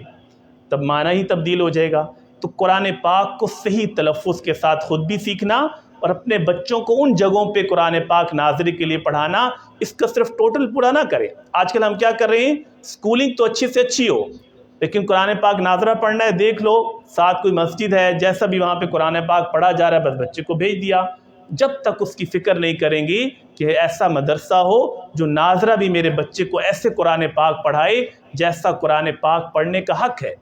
تب معنی ہی تبدیل ہو جائے گا۔ تو قرآن پاک کو صحیح تلفظ کے ساتھ خود بھی سیکھنا، اور اپنے بچوں کو ان جگہوں پہ قرآن پاک ناظری کے لیے پڑھانا، اس کا صرف ٹوٹل پورا نہ کریں۔ آج کل ہم کیا کر رہے ہیں؟ اسکولنگ تو اچھی سے اچھی ہو، لیکن قرآن پاک ناظرہ پڑھنا ہے، دیکھ لو ساتھ کوئی مسجد ہے، جیسا بھی وہاں پہ قرآن پاک پڑھا جا رہا ہے بس بچے کو بھیج دیا، جب تک اس کی فکر نہیں کریں گے کہ ایسا مدرسہ ہو جو ناظرہ بھی میرے بچے کو ایسے قرآن پاک پڑھائے جیسا قرآن پاک پڑھنے کا حق ہے۔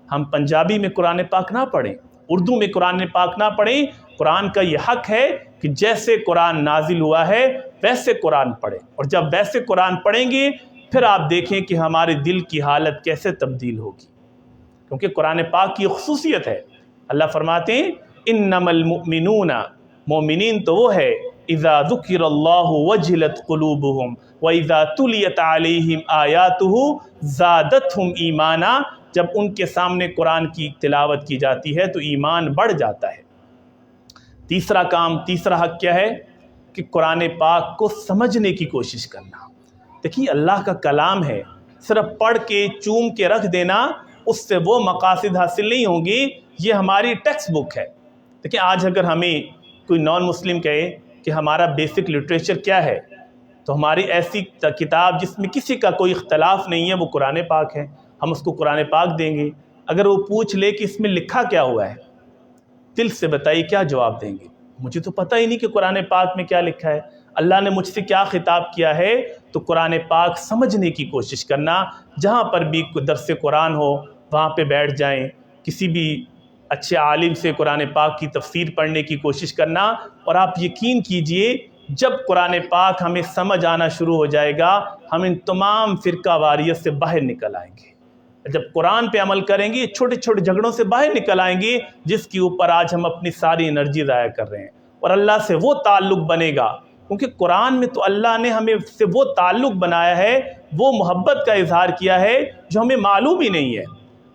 ہم پنجابی میں قرآن پاک نہ پڑھیں، اردو میں قرآن پاک نہ پڑھیں، قرآن کا یہ حق ہے کہ جیسے قرآن نازل ہوا ہے ویسے قرآن پڑھیں، اور جب ویسے قرآن پڑھیں گے پھر آپ دیکھیں کہ ہمارے دل کی حالت کیسے تبدیل ہوگی، کیونکہ قرآن پاک کی خصوصیت ہے۔ اللہ فرماتے ہیں انما المؤمنون، مومنین تو وہ ہے اذا ذکر اللہ وجلت قلوبہم واذا تلیت علیہم آیاتہ زادتہم ایمانا، جب ان کے سامنے قرآن کی تلاوت کی جاتی ہے تو ایمان بڑھ جاتا ہے۔ تیسرا حق کیا ہے؟ کہ قرآن پاک کو سمجھنے کی کوشش کرنا۔ دیکھیے اللہ کا کلام ہے، صرف پڑھ کے چوم کے رکھ دینا اس سے وہ مقاصد حاصل نہیں ہوں گی۔ یہ ہماری ٹیکسٹ بک ہے۔ دیکھیں آج اگر ہمیں کوئی نان مسلم کہے کہ ہمارا بیسک لٹریچر کیا ہے، تو ہماری ایسی کتاب جس میں کسی کا کوئی اختلاف نہیں ہے وہ قرآن پاک ہے، ہم اس کو قرآن پاک دیں گے۔ اگر وہ پوچھ لے کہ اس میں لکھا کیا ہوا ہے، دل سے بتائیے کیا جواب دیں گے؟ مجھے تو پتہ ہی نہیں کہ قرآن پاک میں کیا لکھا ہے، اللہ نے مجھ سے کیا خطاب کیا ہے۔ تو قرآن پاک سمجھنے کی کوشش کرنا، جہاں پر بھی درس قرآن ہو وہاں پہ بیٹھ جائیں، کسی بھی اچھے عالم سے قرآن پاک کی تفسیر پڑھنے کی کوشش کرنا، اور آپ یقین کیجئے جب قرآن پاک ہمیں سمجھ آنا شروع ہو جائے گا، ہم ان تمام فرقہ واریت سے باہر نکل آئیں گے۔ جب قرآن پہ عمل کریں گے، چھوٹے چھوٹے جھگڑوں سے باہر نکل آئیں گے جس کے اوپر آج ہم اپنی ساری انرجی ضائع کر رہے ہیں، اور اللہ سے وہ تعلق بنے گا، کیونکہ قرآن میں تو اللہ نے ہمیں سے وہ تعلق بنایا ہے، وہ محبت کا اظہار کیا ہے جو ہمیں معلوم ہی نہیں ہے۔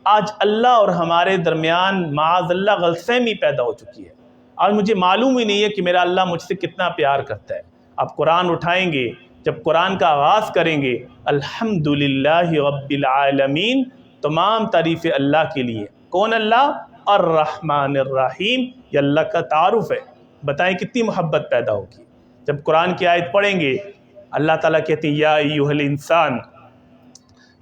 آج اللہ اور ہمارے درمیان معاذ اللہ غلط فہمی پیدا ہو چکی ہے۔ آج مجھے معلوم ہی نہیں ہے کہ میرا اللہ مجھ سے کتنا پیار کرتا ہے۔ آپ قرآن اٹھائیں گے، جب قرآن کا آغاز کریں گے، الحمدللہ رب العالمین، تمام تعریفیں اللہ کے لیے۔ کون اللہ؟ الرحمن الرحیم، یہ اللہ کا تعارف ہے۔ بتائیں کتنی محبت پیدا ہوگی جب قرآن کی آیت پڑھیں گے۔ اللہ تعالیٰ کہتے ہیں یا ایھا الانسان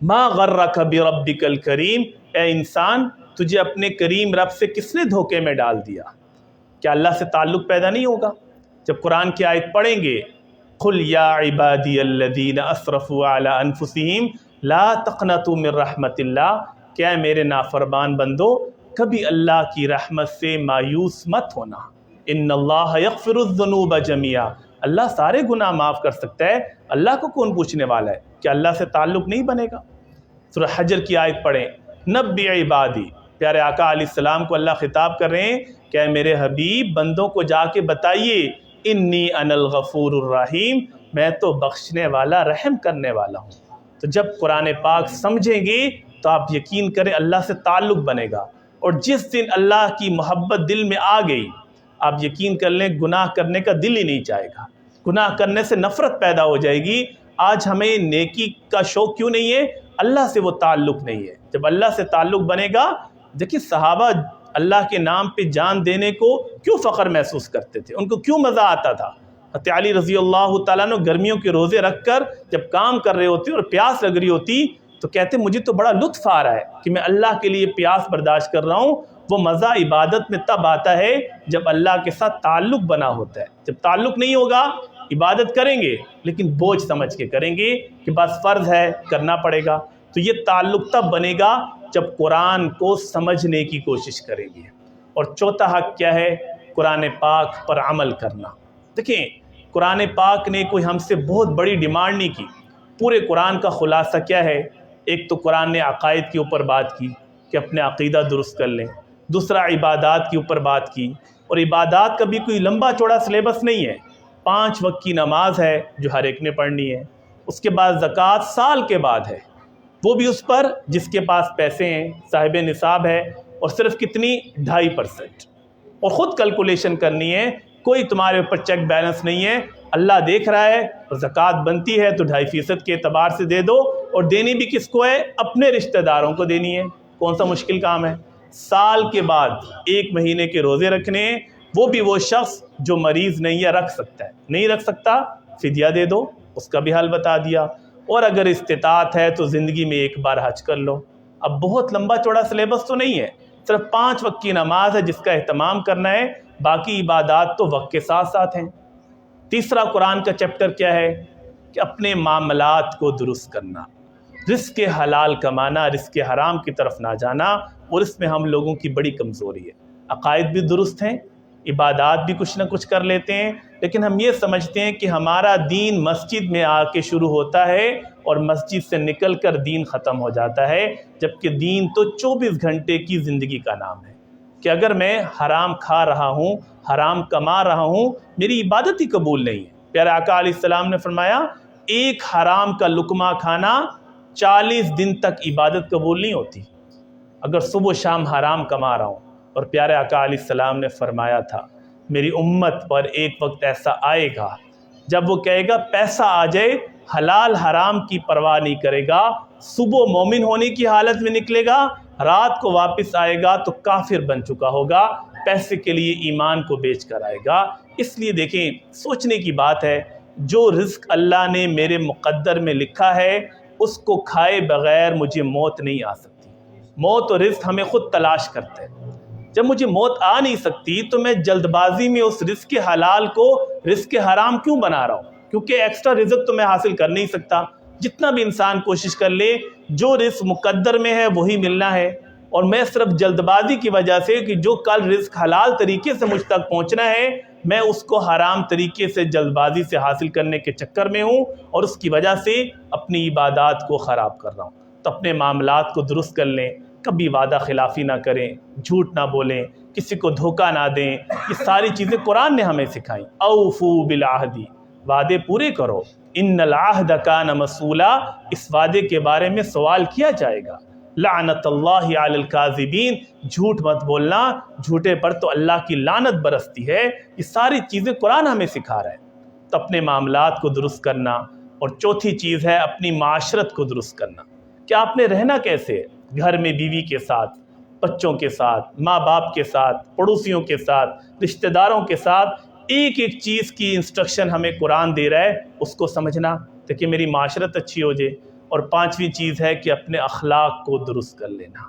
ما غرک بربک الکریم، اے انسان تجھے اپنے کریم رب سے کس نے دھوکے میں ڈال دیا؟ کیا اللہ سے تعلق پیدا نہیں ہوگا؟ جب قرآن کی آیت پڑھیں گے، قل یا عبادی الذین اسرفوا علی انفسہم لا تقنطوا من رحمت اللہ، کیا میرے نافرمان بندو کبھی اللہ کی رحمت سے مایوس مت ہونا۔ ان اللہ یغفر الذنوب جميعا، اللہ سارے گناہ معاف کر سکتا ہے، اللہ کو کون پوچھنے والا ہے؟ کیا اللہ سے تعلق نہیں بنے گا؟ سورہ حجر کی آیت پڑھیں، نبی عبادی، پیارے آقا علیہ السلام کو اللہ خطاب کر رہے ہیں کہ اے میرے حبیب بندوں کو جا کے بتائیے، انی انا الغفور الرحیم، میں تو بخشنے والا رحم کرنے والا ہوں۔ تو جب قرآن پاک سمجھیں گے تو آپ یقین کریں اللہ سے تعلق بنے گا، اور جس دن اللہ کی محبت دل میں آ گئی، آپ یقین کر لیں گناہ کرنے کا دل ہی نہیں چاہے گا، گناہ کرنے سے نفرت پیدا ہو جائے گی۔ آج ہمیں نیکی کا شوق کیوں نہیں ہے؟ اللہ سے وہ تعلق نہیں ہے۔ جب اللہ سے تعلق بنے گا، دیکھیں صحابہ اللہ کے نام پہ جان دینے کو کیوں فخر محسوس کرتے تھے، ان کو کیوں مزہ آتا تھا۔ حضرت علی رضی اللہ تعالیٰ نے گرمیوں کے روزے رکھ کر جب کام کر رہے ہوتے اور پیاس لگ رہی ہوتی تو کہتے مجھے تو بڑا لطف آ رہا ہے کہ میں اللہ کے لیے پیاس برداشت کر رہا ہوں۔ وہ مزہ عبادت میں تب آتا ہے جب اللہ کے ساتھ تعلق بنا ہوتا ہے۔ جب تعلق نہیں ہوگا، عبادت کریں گے لیکن بوجھ سمجھ کے کریں گے کہ بس فرض ہے کرنا پڑے گا۔ تو یہ تعلق تب بنے گا جب قرآن کو سمجھنے کی کوشش کریں گے۔ اور چوتھا حق کیا ہے؟ قرآن پاک پر عمل کرنا۔ دیکھیں قرآن پاک نے کوئی ہم سے بہت بڑی ڈیمانڈ نہیں کی۔ پورے قرآن کا خلاصہ کیا ہے؟ ایک تو قرآن نے عقائد کے اوپر بات کی کہ اپنے عقیدہ درست کر لیں، دوسرا عبادات کے اوپر بات کی، اور عبادات کا بھی کوئی لمبا چوڑا سلیبس نہیں ہے۔ 5 وقت کی نماز ہے جو ہر ایک نے پڑھنی ہے، اس کے بعد زکوٰۃ سال کے بعد ہے، وہ بھی اس پر جس کے پاس پیسے ہیں، صاحب نصاب ہے، اور صرف کتنی 2.5%، اور خود کیلکولیشن کرنی ہے، کوئی تمہارے اوپر چیک بیلنس نہیں ہے، اللہ دیکھ رہا ہے، اور زکوٰۃ بنتی ہے تو 2.5% کے اعتبار سے دے دو، اور دینی بھی کس کو ہے؟ اپنے رشتہ داروں کو دینی ہے۔ کون سا مشکل کام ہے؟ سال کے بعد 1 مہینے کے روزے رکھنے ہیں، وہ بھی وہ شخص جو مریض نہیں ہے رکھ سکتا ہے، نہیں رکھ سکتا فدیہ دے دو، اس کا بھی حل بتا دیا، اور اگر استطاعت ہے تو زندگی میں 1 بار حج کر لو۔ اب بہت لمبا چوڑا سلیبس تو نہیں ہے، صرف 5 وقت کی نماز ہے جس کا اہتمام کرنا ہے، باقی عبادات تو وقت کے ساتھ ساتھ ہیں۔ تیسرا قرآن کا چیپٹر کیا ہے؟ کہ اپنے معاملات کو درست کرنا، رزق حلال کمانا، رزق حرام کی طرف نہ جانا، اور اس میں ہم لوگوں کی بڑی کمزوری ہے۔ عقائد بھی درست ہیں، عبادات بھی کچھ نہ کچھ کر لیتے ہیں، لیکن ہم یہ سمجھتے ہیں کہ ہمارا دین مسجد میں آ کے شروع ہوتا ہے اور مسجد سے نکل کر دین ختم ہو جاتا ہے، جبکہ دین تو 24 گھنٹے کی زندگی کا نام ہے۔ کہ اگر میں حرام کھا رہا ہوں، حرام کما رہا ہوں، میری عبادت ہی قبول نہیں ہے۔ پیارے آقا علیہ السلام نے فرمایا ایک حرام کا لقمہ کھانا 40 دن تک عبادت قبول نہیں ہوتی۔ اگر صبح و شام حرام کما رہا ہوں، اور پیارے آقا علیہ السلام نے فرمایا تھا میری امت پر ایک وقت ایسا آئے گا جب وہ کہے گا پیسہ آ جائے حلال حرام کی پرواہ نہیں کرے گا، صبح مومن ہونے کی حالت میں نکلے گا، رات کو واپس آئے گا تو کافر بن چکا ہوگا، پیسے کے لیے ایمان کو بیچ کر آئے گا۔ اس لیے دیکھیں، سوچنے کی بات ہے، جو رزق اللہ نے میرے مقدر میں لکھا ہے اس کو کھائے بغیر مجھے موت نہیں آ سکتی۔ موت اور رزق ہمیں خود تلاش کرتے ہیں۔ جب مجھے موت آ نہیں سکتی تو میں جلد بازی میں اس رزق حلال کو رزق حرام کیوں بنا رہا ہوں؟ کیونکہ ایکسٹرا رزق تو میں حاصل کر نہیں سکتا۔ جتنا بھی انسان کوشش کر لے، جو رزق مقدر میں ہے وہی ملنا ہے، اور میں صرف جلد بازی کی وجہ سے کہ جو کل رزق حلال طریقے سے مجھ تک پہنچنا ہے، میں اس کو حرام طریقے سے جلد بازی سے حاصل کرنے کے چکر میں ہوں، اور اس کی وجہ سے اپنی عبادات کو خراب کر رہا ہوں۔ تو اپنے معاملات کو درست کر لیں، کبھی وعدہ خلافی نہ کریں، جھوٹ نہ بولیں، کسی کو دھوکہ نہ دیں۔ یہ ساری چیزیں قرآن نے ہمیں سکھائیں۔ اوفو بالعہد، وعدے پورے کرو۔ ان العہد کان مسئولا، اس وعدے کے بارے میں سوال کیا جائے گا۔ لعنت اللہ علی الکاذبین، جھوٹ مت بولنا، جھوٹے پر تو اللہ کی لعنت برستی ہے۔ یہ ساری چیزیں قرآن ہمیں سکھا رہا ہے۔ تو اپنے معاملات کو درست کرنا، اور چوتھی چیز ہے اپنی معاشرت کو درست کرنا کہ آپ نے رہنا کیسے ہے، گھر میں بیوی کے ساتھ، بچوں کے ساتھ، ماں باپ کے ساتھ، پڑوسیوں کے ساتھ، رشتہ داروں کے ساتھ۔ ایک ایک چیز کی انسٹرکشن ہمیں قرآن دے رہا ہے، اس کو سمجھنا تاکہ میری معاشرت اچھی ہو جائے۔ اور پانچویں چیز ہے کہ اپنے اخلاق کو درست کر لینا،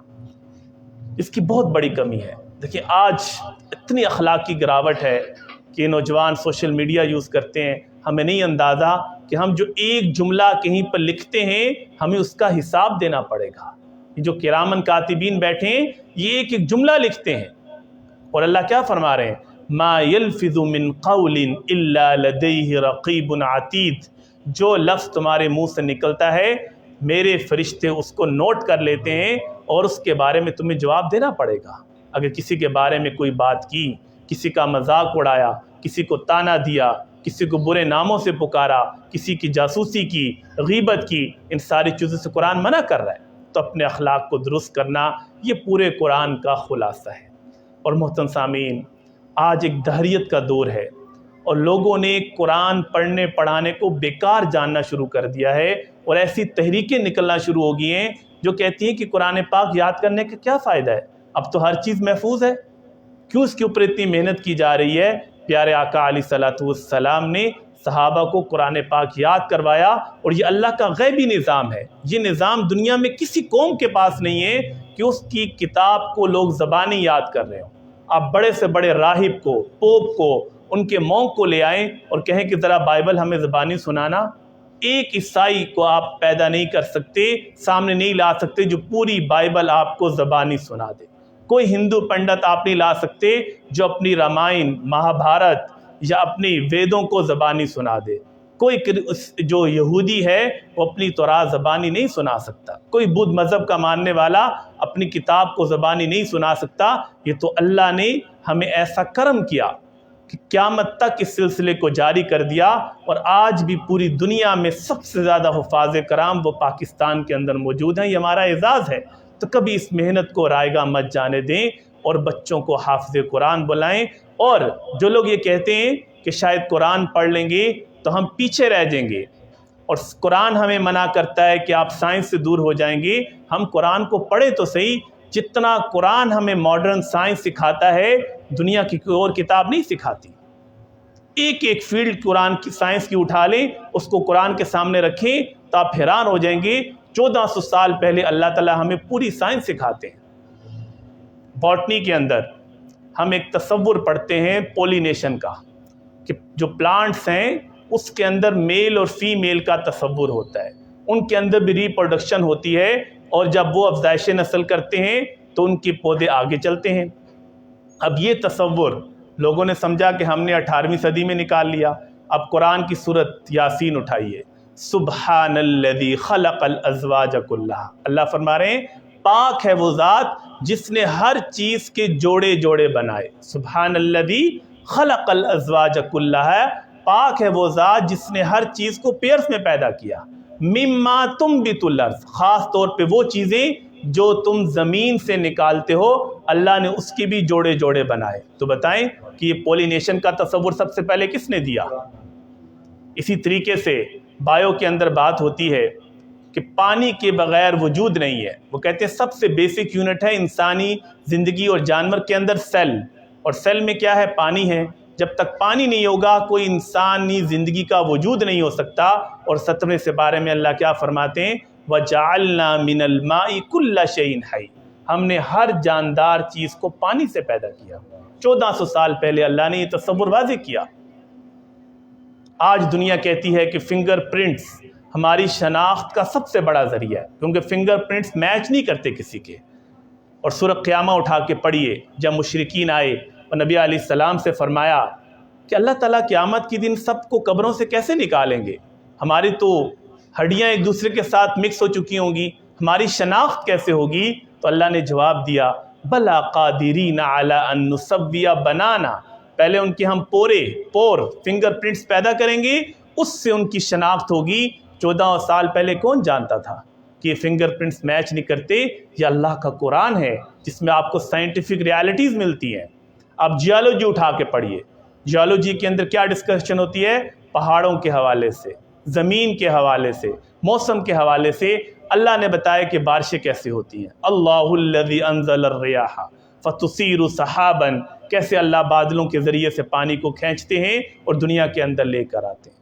اس کی بہت بڑی کمی ہے۔ دیکھیں آج اتنی اخلاقی گراوٹ ہے کہ نوجوان سوشل میڈیا یوز کرتے ہیں، ہمیں نہیں اندازہ کہ ہم جو ایک جملہ کہیں پر لکھتے ہیں ہمیں اس کا حساب دینا پڑے گا۔ یہ جو کرامن کاتبین بیٹھے ہیں یہ ایک ایک جملہ لکھتے ہیں، اور اللہ کیا فرما رہے ہیں؟ ما یلفظ من قول الا لدیہ رقیب عتید، جو لفظ تمہارے منہ سے نکلتا ہے میرے فرشتے اس کو نوٹ کر لیتے ہیں، اور اس کے بارے میں تمہیں جواب دینا پڑے گا۔ اگر کسی کے بارے میں کوئی بات کی، کسی کا مذاق اڑایا، کسی کو تانا دیا، کسی کو برے ناموں سے پکارا، کسی کی جاسوسی کی، غیبت کی، ان ساری چیزوں سے قرآن منع کر رہا ہے۔ تو اپنے اخلاق کو درست کرنا یہ پورے قرآن کا خلاصہ ہے۔ اور محترم سامعین، آج ایک دہریت کا دور ہے، اور لوگوں نے قرآن پڑھنے پڑھانے کو بیکار جاننا شروع کر دیا ہے، اور ایسی تحریکیں نکلنا شروع ہو گئی ہیں جو کہتی ہیں کہ قرآن پاک یاد کرنے کا کیا فائدہ ہے، اب تو ہر چیز محفوظ ہے، کیوں اس کے اوپر اتنی محنت کی جا رہی ہے؟ پیارے آقا علیہ الصلوۃ والسلام نے صحابہ کو قرآن پاک یاد کروایا، اور یہ اللہ کا غیبی نظام ہے۔ یہ نظام دنیا میں کسی قوم کے پاس نہیں ہے کہ اس کی کتاب کو لوگ زبانی یاد کر رہے ہوں۔ آپ بڑے سے بڑے راہب کو، پوپ کو، ان کے مونک کو لے آئیں اور کہیں کہ ذرا بائبل ہمیں زبانی سنانا۔ ایک عیسائی کو آپ پیدا نہیں کر سکتے، سامنے نہیں لا سکتے جو پوری بائبل آپ کو زبانی سنا دے۔ کوئی ہندو پنڈت آپ نہیں لا سکتے جو اپنی رامائن، مہابھارت یا اپنی ویدوں کو زبانی سنا دے۔ کوئی جو یہودی ہے وہ اپنی تورات زبانی نہیں سنا سکتا۔ کوئی بدھ مذہب کا ماننے والا اپنی کتاب کو زبانی نہیں سنا سکتا۔ یہ تو اللہ نے ہمیں ایسا کرم کیا کہ قیامت تک اس سلسلے کو جاری کر دیا، اور آج بھی پوری دنیا میں سب سے زیادہ حفاظ کرام وہ پاکستان کے اندر موجود ہیں۔ یہ ہمارا اعزاز ہے۔ تو کبھی اس محنت کو رائے گاہ مت جانے دیں، اور بچوں کو حافظ قرآن بلائیں۔ اور جو لوگ یہ کہتے ہیں کہ شاید قرآن پڑھ لیں گے تو ہم پیچھے رہ جائیں گے، اور قرآن ہمیں منع کرتا ہے کہ آپ سائنس سے دور ہو جائیں گے، ہم قرآن کو پڑھیں تو صحیح۔ جتنا قرآن ہمیں ماڈرن سائنس سکھاتا ہے دنیا کی کوئی اور کتاب نہیں سکھاتی۔ ایک ایک فیلڈ قرآن کی سائنس کی اٹھا لیں، اس کو قرآن کے سامنے رکھیں تو آپ حیران ہو جائیں گے۔ 1400 سال پہلے اللہ تعالیٰ ہمیں پوری سائنس سکھاتے ہیں۔ باٹنی کے اندر ہم ایک تصور پڑھتے ہیں پولینیشن کا، کہ جو پلانٹس ہیں اس کے اندر میل اور فیمیل کا تصور ہوتا ہے، ان کے اندر بھی ریپروڈکشن ہوتی ہے، اور جب وہ افزائش نسل کرتے ہیں تو ان کے پودے آگے چلتے ہیں۔ اب یہ تصور لوگوں نے سمجھا کہ ہم نے 18ویں صدی میں نکال لیا۔ اب قرآن کی سورت یاسین اٹھائیے، سبحان الذی خلق الازواج کلھا، اللہ فرما رہے ہیں پاک ہے وہ ذات جس نے ہر چیز کے جوڑے جوڑے بنائے۔ سبحان الذی خلق الازواج کلھا، پاک ہے وہ ذات جس نے ہر چیز کو پیئرس میں پیدا کیا۔ مما تنبت الارض، خاص طور پہ وہ چیزیں جو تم زمین سے نکالتے ہو، اللہ نے اس کی بھی جوڑے جوڑے بنائے۔ تو بتائیں کہ یہ پولینیشن کا تصور سب سے پہلے کس نے دیا؟ اسی طریقے سے بایو کے اندر بات ہوتی ہے کہ پانی کے بغیر وجود نہیں ہے۔ وہ کہتے ہیں سب سے بیسک یونٹ ہے انسانی زندگی اور جانور کے اندر سیل، اور سیل میں کیا ہے؟ پانی ہے۔ جب تک پانی نہیں ہوگا کوئی انسانی زندگی کا وجود نہیں ہو سکتا۔ اور 17ویں سپارے میں اللہ کیا فرماتے ہیں؟ وَجَعَلْنَا مِنَ الْمَاءِ كُلَّ شَيْءٍ حَيٍّ، ہم نے ہر جاندار چیز کو پانی سے پیدا کیا۔ 1400 سال پہلے اللہ نے یہ تصور واضح کیا۔ آج دنیا کہتی ہے کہ فنگر پرنٹس ہماری شناخت کا سب سے بڑا ذریعہ ہے، کیونکہ فنگر پرنٹس میچ نہیں کرتے کسی کے۔ اور سورہ قیامہ اٹھا کے پڑھیے، جب مشرکین آئے اور نبی علیہ السلام سے فرمایا کہ اللہ تعالیٰ قیامت کے دن سب کو قبروں سے کیسے نکالیں گے؟ ہماری تو ہڈیاں ایک دوسرے کے ساتھ مکس ہو چکی ہوں گی، ہماری شناخت کیسے ہوگی؟ تو اللہ نے جواب دیا بلا قادرین علی ان نسوی بنانا، پہلے ان کے ہم پور فنگر پرنٹس پیدا کریں گے، اس سے ان کی شناخت ہوگی۔ 14 سال پہلے کون جانتا تھا کہ یہ فنگر پرنٹس میچ نہیں کرتے؟ یہ اللہ کا قرآن ہے جس میں آپ کو سائنٹیفک ریالٹیز ملتی ہیں۔ آپ جیولوجی اٹھا کے پڑھیے، جیولوجی کے اندر کیا ڈسکشن ہوتی ہے؟ پہاڑوں کے حوالے سے، زمین کے حوالے سے، موسم کے حوالے سے اللہ نے بتایا کہ بارشیں کیسے ہوتی ہیں۔ اللہ الذی انزل الریاح فتصیر سحابا، کیسے اللہ بادلوں کے ذریعے سے پانی کو کھینچتے ہیں اور دنیا کے اندر لے کر آتے ہیں۔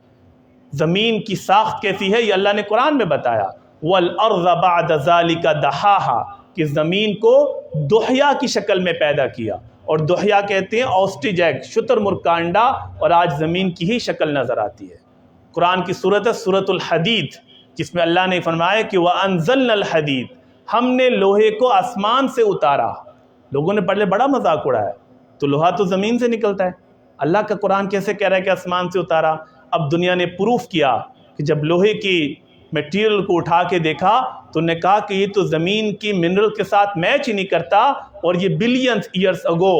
زمین کی ساخت کیسی ہے یہ اللہ نے قرآن میں بتایا۔ والارض بعد ذلک دحاہا، کہ زمین کو دحیا کی شکل میں پیدا کیا، اور دحیا کہتے ہیں آسٹرچ ایگ، شتر مرغ کا انڈا، اور آج زمین کی ہی شکل نظر آتی ہے۔ قرآن کی سورت ہے سورۃ الحدید، جس میں اللہ نے فرمایا کہ وَأَنزَلْنَا الْحَدِيدَ، ہم نے لوہے کو آسمان سے اتارا۔ لوگوں نے پہلے بڑا مذاق اڑایا، تو لوہا تو زمین سے نکلتا ہے، اللہ کا قرآن کیسے کہہ رہا ہے کہ آسمان سے اتارا؟ اب دنیا نے پروف کیا کہ جب لوہے کی میٹیریل کو اٹھا کے دیکھا تو انہوں نے کہا کہ یہ تو زمین کی منرل کے ساتھ میچ ہی نہیں کرتا، اور یہ بلینز ایئرز اگو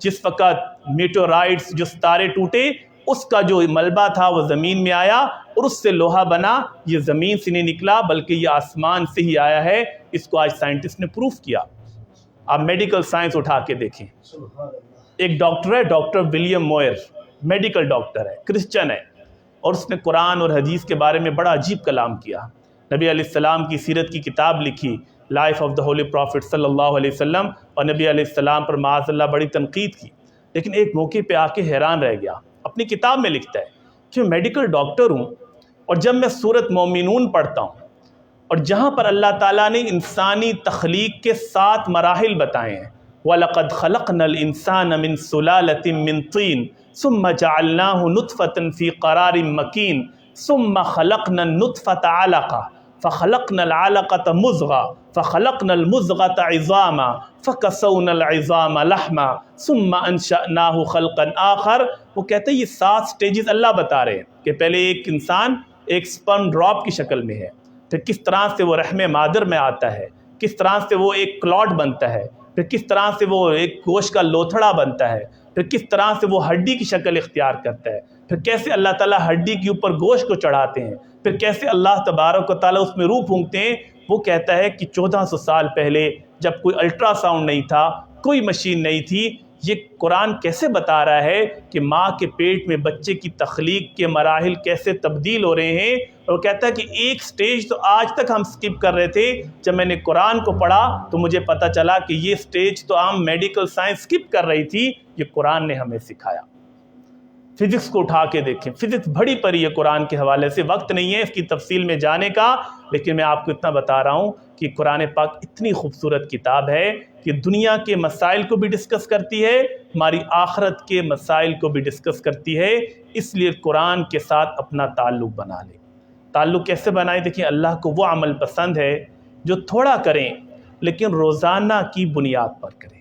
جس وقت میٹورائٹس جو ستارے ٹوٹے اس کا جو ملبہ تھا وہ زمین میں آیا اور اس سے لوہا بنا، یہ زمین سے نہیں نکلا بلکہ یہ آسمان سے ہی آیا ہے۔ اس کو آج سائنٹسٹ نے پروف کیا۔ آپ میڈیکل سائنس اٹھا کے دیکھیں، ایک ڈاکٹر ہے doctor William Muir, medical doctor ہے، کرسچن ہے، اور اس نے قرآن اور حدیث کے بارے میں بڑا عجیب کلام کیا۔ نبی علیہ السلام کی سیرت کی کتاب لکھی، life of the holy prophet صلی اللہ علیہ وسلم، اور نبی علیہ السلام پر معاذ اللہ بڑی تنقید کی، لیکن ایک موقع پہ آ کے حیران رہ گیا۔ اپنی کتاب میں لکھتا ہے کہ میں میڈیکل ڈاکٹر ہوں، اور جب میں سورۃ مومنون پڑھتا ہوں، اور جہاں پر اللہ تعالیٰ نے انسانی تخلیق کے 7 مراحل بتائے ہیں، وَلَقَدْ خَلَقْنَا الْإِنسَانَ مِنْ سُلَالَةٍ مِّن طِينٍ ثُمَّ جَعَلْنَاهُ نُطْفَةً فِي قَرَارٍ مَّكِينٍ ثُمَّ خَلَقْنَا النُّطْفَةَ عَلَقَةً فَخَلَقْنَا الْعَلَقَةَ مُضْغَةً فَخَلَقْنَا الْمُضْغَةَ عِظَامًا فَكَسَوْنَا الْعِظَامَ لَحْمًا ثُمَّ أَنشَأْنَاهُ خَلْقًا آخَرَ۔ وہ کہتے ہیں یہ 7 سٹیجز اللہ بتا رہے ہیں کہ پہلے ایک انسان ایک سپرم ڈراپ کی شکل میں ہے، پھر کس طرح سے وہ رحم مادر میں آتا ہے، کس طرح سے وہ ایک کلاٹ بنتا ہے، پھر کس طرح سے وہ ایک گوشت کا لوتھڑا بنتا ہے، پھر کس طرح سے وہ ہڈی کی شکل اختیار کرتا ہے، پھر کیسے اللہ تعالیٰ ہڈی کے اوپر گوشت کو چڑھاتے ہیں، پھر کیسے اللہ تبارک و تعالیٰ اس میں روح پھونکتے ہیں۔ وہ کہتا ہے کہ 1400 سال پہلے جب کوئی الٹرا ساؤنڈ نہیں تھا، کوئی مشین نہیں تھی، یہ قرآن کیسے بتا رہا ہے کہ ماں کے پیٹ میں بچے کی تخلیق کے مراحل کیسے تبدیل ہو رہے ہیں۔ اور وہ کہتا ہے کہ ایک سٹیج تو آج تک ہم سکپ کر رہے تھے، جب میں نے قرآن کو پڑھا تو مجھے پتہ چلا کہ یہ سٹیج تو عام میڈیکل سائنس سکپ کر رہی تھی، یہ قرآن نے ہمیں سکھایا۔ فزکس کو اٹھا کے دیکھیں، فزکس بڑی پڑھی ہے قرآن کے حوالے سے، وقت نہیں ہے اس کی تفصیل میں جانے کا، لیکن میں آپ کو اتنا بتا رہا ہوں کہ قرآن پاک اتنی خوبصورت کتاب ہے کہ دنیا کے مسائل کو بھی ڈسکس کرتی ہے، ہماری آخرت کے مسائل کو بھی ڈسکس کرتی ہے۔ اس لیے قرآن کے ساتھ اپنا تعلق بنا لیں۔ تعلق کیسے بنائیں؟ دیکھیں، اللہ کو وہ عمل پسند ہے جو تھوڑا کریں لیکن روزانہ کی بنیاد پر کریں۔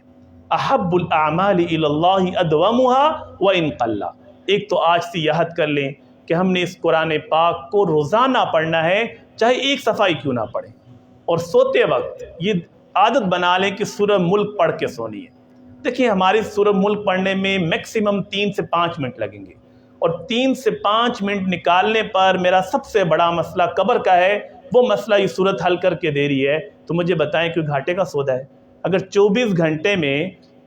احب الاعمال الی اللہ ادومها وان قل۔ ایک تو آج سے یہ عہد کر لیں کہ ہم نے اس قرآن پاک کو روزانہ پڑھنا ہے، چاہے ایک صفحہ ہی کیوں نہ پڑھیں، اور سوتے وقت یہ عادت بنا لیں کہ سورہ ملک پڑھ کے سونی ہے۔ دیکھیں، ہماری سورہ ملک پڑھنے میں میکسیمم 3 سے 5 منٹ لگیں گے، اور 3 سے 5 منٹ نکالنے پر میرا سب سے بڑا مسئلہ قبر کا ہے، وہ مسئلہ یہ صورت حل کر کے دے رہی ہے، تو مجھے بتائیں کہ گھاٹے کا سودا ہے؟ اگر 24 گھنٹے میں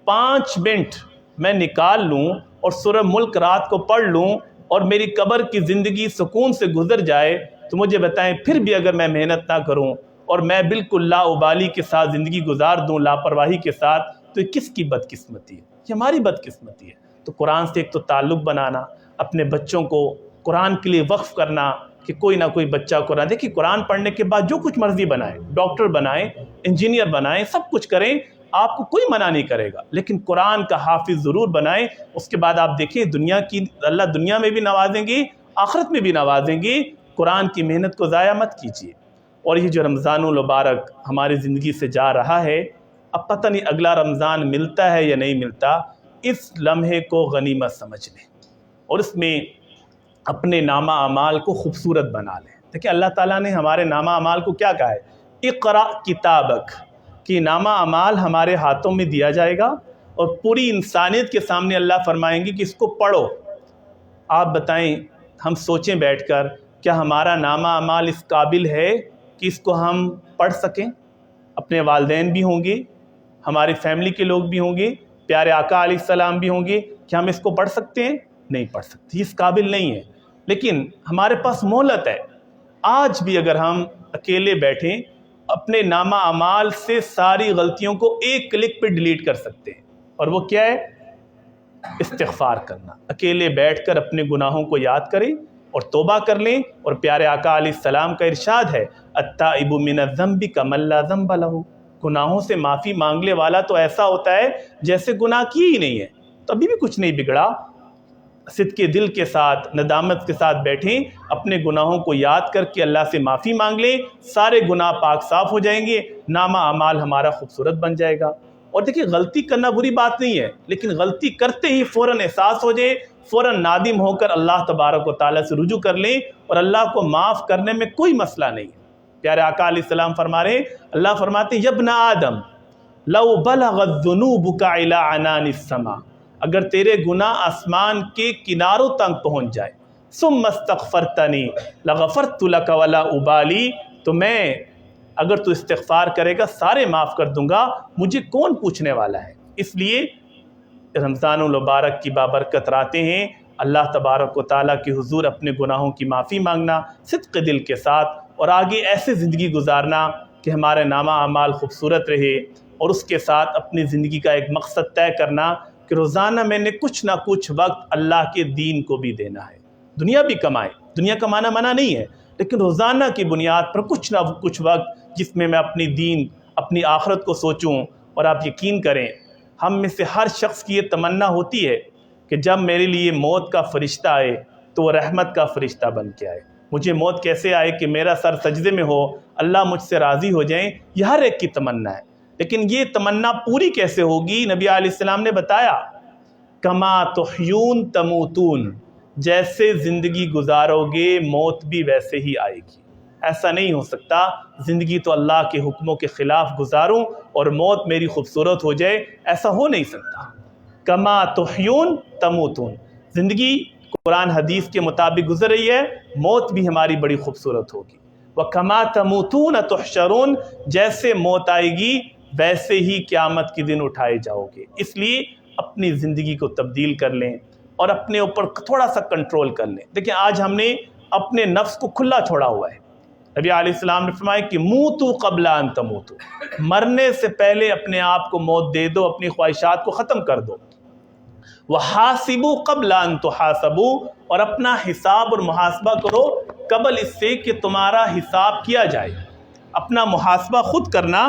5 منٹ میں نکال لوں اور سورہ ملک رات کو پڑھ لوں اور میری قبر کی زندگی سکون سے گزر جائے تو مجھے بتائیں پھر بھی اگر میں محنت نہ کروں اور میں بالکل لا ابالی کے ساتھ زندگی گزار دوں، لاپرواہی کے ساتھ، تو یہ کس کی بدقسمتی ہے؟ یہ ہماری بدقسمتی ہے۔ تو قرآن سے ایک تو تعلق بنانا، اپنے بچوں کو قرآن کے لیے وقف کرنا کہ کوئی نہ کوئی بچہ قرآن دیکھیے، قرآن پڑھنے کے بعد جو کچھ مرضی بنائیں، ڈاکٹر بنائیں، انجینئر بنائیں، سب کچھ کریں، آپ کو کوئی منع نہیں کرے گا، لیکن قرآن کا حافظ ضرور بنائیں۔ اس کے بعد آپ دیکھیں اللہ دنیا میں بھی نوازیں گے، آخرت میں بھی نوازیں گے۔ قرآن کی محنت کو ضائع مت کیجیے۔ اور یہ جو رمضان المبارک ہماری زندگی سے جا رہا ہے، اب پتہ نہیں اگلا رمضان ملتا ہے یا نہیں ملتا، اس لمحے کو غنیمت سمجھ لیں اور اس میں اپنے نامہ اعمال کو خوبصورت بنا لیں۔ دیکھیں اللہ تعالیٰ نے ہمارے نامہ اعمال کو کیا کہا ہے؟ اقرأ کتابک، کہ نامہ اعمال ہمارے ہاتھوں میں دیا جائے گا اور پوری انسانیت کے سامنے اللہ فرمائیں گے کہ اس کو پڑھو۔ آپ بتائیں، ہم سوچیں بیٹھ کر، کیا ہمارا نامہ اعمال اس قابل ہے کہ اس کو ہم پڑھ سکیں؟ اپنے والدین بھی ہوں گے، ہماری فیملی کے لوگ بھی ہوں گے، پیارے آقا علیہ السلام بھی ہوں گے، کیا ہم اس کو پڑھ سکتے ہیں؟ نہیں پڑھ سکتے، اس قابل نہیں ہے۔ لیکن ہمارے پاس مہلت ہے۔ آج بھی اگر ہم اکیلے بیٹھیں، اپنے نامہ اعمال سے ساری غلطیوں کو ایک کلک پہ ڈیلیٹ کر سکتے ہیں، اور وہ کیا ہے؟ استغفار کرنا۔ اکیلے بیٹھ کر اپنے گناہوں کو یاد کریں اور توبہ کر لیں، اور پیارے آقا علیہ السلام کا ارشاد ہے، التائب من الذنب کمن لا ذنب لہ، گناہوں سے معافی مانگنے والا تو ایسا ہوتا ہے جیسے گناہ کیے ہی نہیں ہے، تو ابھی بھی کچھ نہیں بگڑا۔ صدق دل کے ساتھ، ندامت کے ساتھ بیٹھیں، اپنے گناہوں کو یاد کر کے اللہ سے معافی مانگ لیں، سارے گناہ پاک صاف ہو جائیں گے، نامہ اعمال ہمارا خوبصورت بن جائے گا۔ اور دیکھیں غلطی کرنا بری بات نہیں ہے، لیکن غلطی کرتے ہی فوراً احساس ہو جائے، فوراً نادم ہو کر اللہ تبارک و تعالیٰ سے رجوع کر لیں، اور اللہ کو معاف کرنے میں کوئی مسئلہ نہیں ہے۔ پیارے آقا علیہ السلام فرما رہے ہیں، اللہ فرماتے ہیں، یبن آدم لو بلغت ذنوبک الی عنان السماء، اگر تیرے گناہ آسمان کے کناروں تک پہنچ جائے، ثم استغفرتنی لغفرت لک ولا ابالی، تو میں اگر تو استغفار کرے گا سارے معاف کر دوں گا، مجھے کون پوچھنے والا ہے۔ اس لیے رمضان المبارک کی بابرکت راتیں ہیں، اللہ تبارک و تعالیٰ کے حضور اپنے گناہوں کی معافی مانگنا صدق دل کے ساتھ، اور آگے ایسے زندگی گزارنا کہ ہمارے نامہ اعمال خوبصورت رہے، اور اس کے ساتھ اپنی زندگی کا ایک مقصد طے کرنا کہ روزانہ میں نے کچھ نہ کچھ وقت اللہ کے دین کو بھی دینا ہے۔ دنیا بھی کمائیں، دنیا کمانا منع نہیں ہے، لیکن روزانہ کی بنیاد پر کچھ نہ کچھ وقت جس میں اپنی دین، اپنی آخرت کو سوچوں۔ اور آپ یقین کریں، ہم میں سے ہر شخص کی یہ تمنا ہوتی ہے کہ جب میرے لیے موت کا فرشتہ آئے تو وہ رحمت کا فرشتہ بن کے آئے۔ مجھے موت کیسے آئے کہ میرا سر سجدے میں ہو، اللہ مجھ سے راضی ہو جائیں، یہ ہر ایک کی تمنا ہے۔ لیکن یہ تمنا پوری کیسے ہوگی؟ نبی علیہ السلام نے بتایا، کما تحیون تموتون، جیسے زندگی گزارو گے موت بھی ویسے ہی آئے گی۔ ایسا نہیں ہو سکتا زندگی تو اللہ کے حکموں کے خلاف گزاروں اور موت میری خوبصورت ہو جائے، ایسا ہو نہیں سکتا۔ کما تحیون تموتون، زندگی قرآن حدیث کے مطابق گزر رہی ہے، موت بھی ہماری بڑی خوبصورت ہوگی۔ وَكَمَا تَمُوتُونَ تُحْشَرُونَ، جیسے موت آئے گی ویسے ہی قیامت کے دن اٹھائے جاؤ گے۔ اس لیے اپنی زندگی کو تبدیل کر لیں اور اپنے اوپر تھوڑا سا کنٹرول کر لیں۔ دیکھیں آج ہم نے اپنے نفس کو کھلا چھوڑا ہوا ہے۔ نبی علیہ السلام نے فرمایا کہ موتو قبل ان تموتو، مرنے سے پہلے اپنے آپ کو موت دے دو، اپنی خواہشات کو ختم کر دو۔ وحاسبوا قبل ان تحاسبوا، اور اپنا حساب اور محاسبہ کرو قبل اس سے کہ تمہارا حساب کیا جائے۔ اپنا محاسبہ خود کرنا،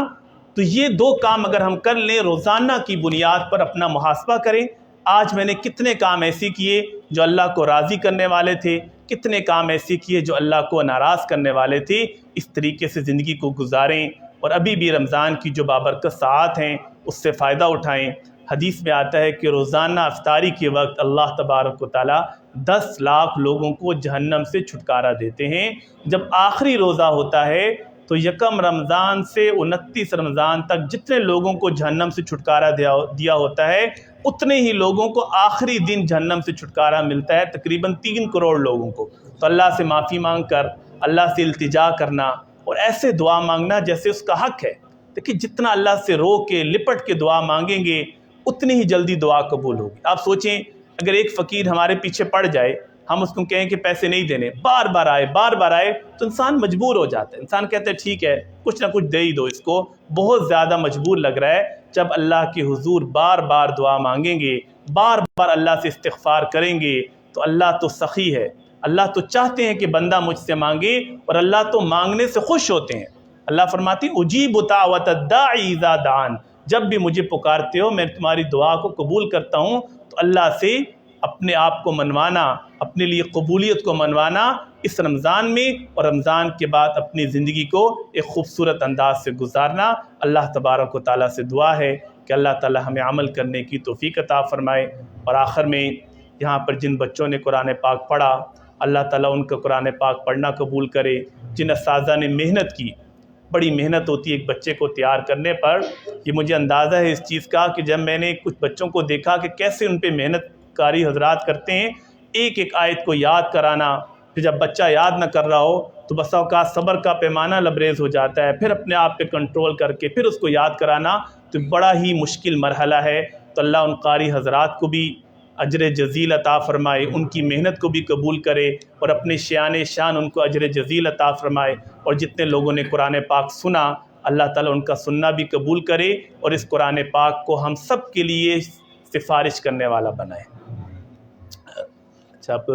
تو یہ دو کام اگر ہم کر لیں، روزانہ کی بنیاد پر اپنا محاسبہ کریں، آج میں نے کتنے کام ایسے کیے جو اللہ کو راضی کرنے والے تھے، کتنے کام ایسے کیے جو اللہ کو ناراض کرنے والے تھے، اس طریقے سے زندگی کو گزاریں، اور ابھی بھی رمضان کی جو بابرکت ساعات ہیں اس سے فائدہ اٹھائیں۔ حدیث میں آتا ہے کہ روزانہ افطاری کے وقت اللہ تبارک و تعالیٰ 10 لاکھ لوگوں کو جہنم سے چھٹکارا دیتے ہیں۔ جب آخری روزہ ہوتا ہے تو 1 رمضان سے 29 رمضان تک جتنے لوگوں کو جہنم سے چھٹکارا دیا ہوتا ہے، اتنے ہی لوگوں کو آخری دن جہنم سے چھٹکارا ملتا ہے، تقریباً 3 کروڑ لوگوں کو۔ تو اللہ سے معافی مانگ کر، اللہ سے التجا کرنا اور ایسے دعا مانگنا جیسے اس کا حق ہے۔ دیکھیں جتنا اللہ سے رو کے لپٹ کے دعا مانگیں گے اتنی ہی جلدی دعا قبول ہوگی۔ آپ سوچیں اگر ایک فقیر ہمارے پیچھے پڑ جائے ہم اس کو کہیں کہ پیسے نہیں دینے، بار بار آئے تو انسان مجبور ہو جاتا ہے، انسان کہتا ہے ٹھیک ہے کچھ نہ کچھ دے ہی دو اس کو، بہت زیادہ مجبور لگ رہا ہے۔ جب اللہ کے حضور بار بار دعا مانگیں گے، بار بار اللہ سے استغفار کریں گے، تو اللہ تو سخی ہے، اللہ تو چاہتے ہیں کہ بندہ مجھ سے مانگے، اور اللہ تو مانگنے سے خوش ہوتے ہیں۔ اللہ فرماتی اجیب دعوت الداعی اذا دعان، جب بھی مجھے پکارتے ہو میں تمہاری دعا کو قبول کرتا ہوں۔ تو اللہ سے اپنے آپ کو منوانا، اپنے لیے قبولیت کو منوانا اس رمضان میں، اور رمضان کے بعد اپنی زندگی کو ایک خوبصورت انداز سے گزارنا۔ اللہ تبارک و تعالیٰ سے دعا ہے کہ اللہ تعالیٰ ہمیں عمل کرنے کی توفیق عطا فرمائے۔ اور آخر میں یہاں پر جن بچوں نے قرآن پاک پڑھا، اللہ تعالیٰ ان کا قرآن پاک پڑھنا قبول کرے۔ جن اساتذہ نے محنت کی، بڑی محنت ہوتی ہے ایک بچے کو تیار کرنے پر، یہ مجھے اندازہ ہے اس چیز کا کہ جب میں نے کچھ بچوں کو دیکھا کہ کیسے ان پہ محنت کاری حضرات کرتے ہیں، ایک ایک آیت کو یاد کرانا، پھر جب بچہ یاد نہ کر رہا ہو تو بسا اوقات صبر کا پیمانہ لبریز ہو جاتا ہے، پھر اپنے آپ پہ کنٹرول کر کے پھر اس کو یاد کرانا تو بڑا ہی مشکل مرحلہ ہے۔ تو اللہ ان قاری حضرات کو بھی اجر جزیل عطا فرمائے، ان کی محنت کو بھی قبول کرے، اور اپنے شان شان ان کو اجر جزیل عطا فرمائے۔ اور جتنے لوگوں نے قرآن پاک سنا، اللہ تعالیٰ ان کا سننا بھی قبول کرے، اور اس قرآن پاک کو ہم سب کے لیے سفارش کرنے والا بنائے۔ اچھا، اب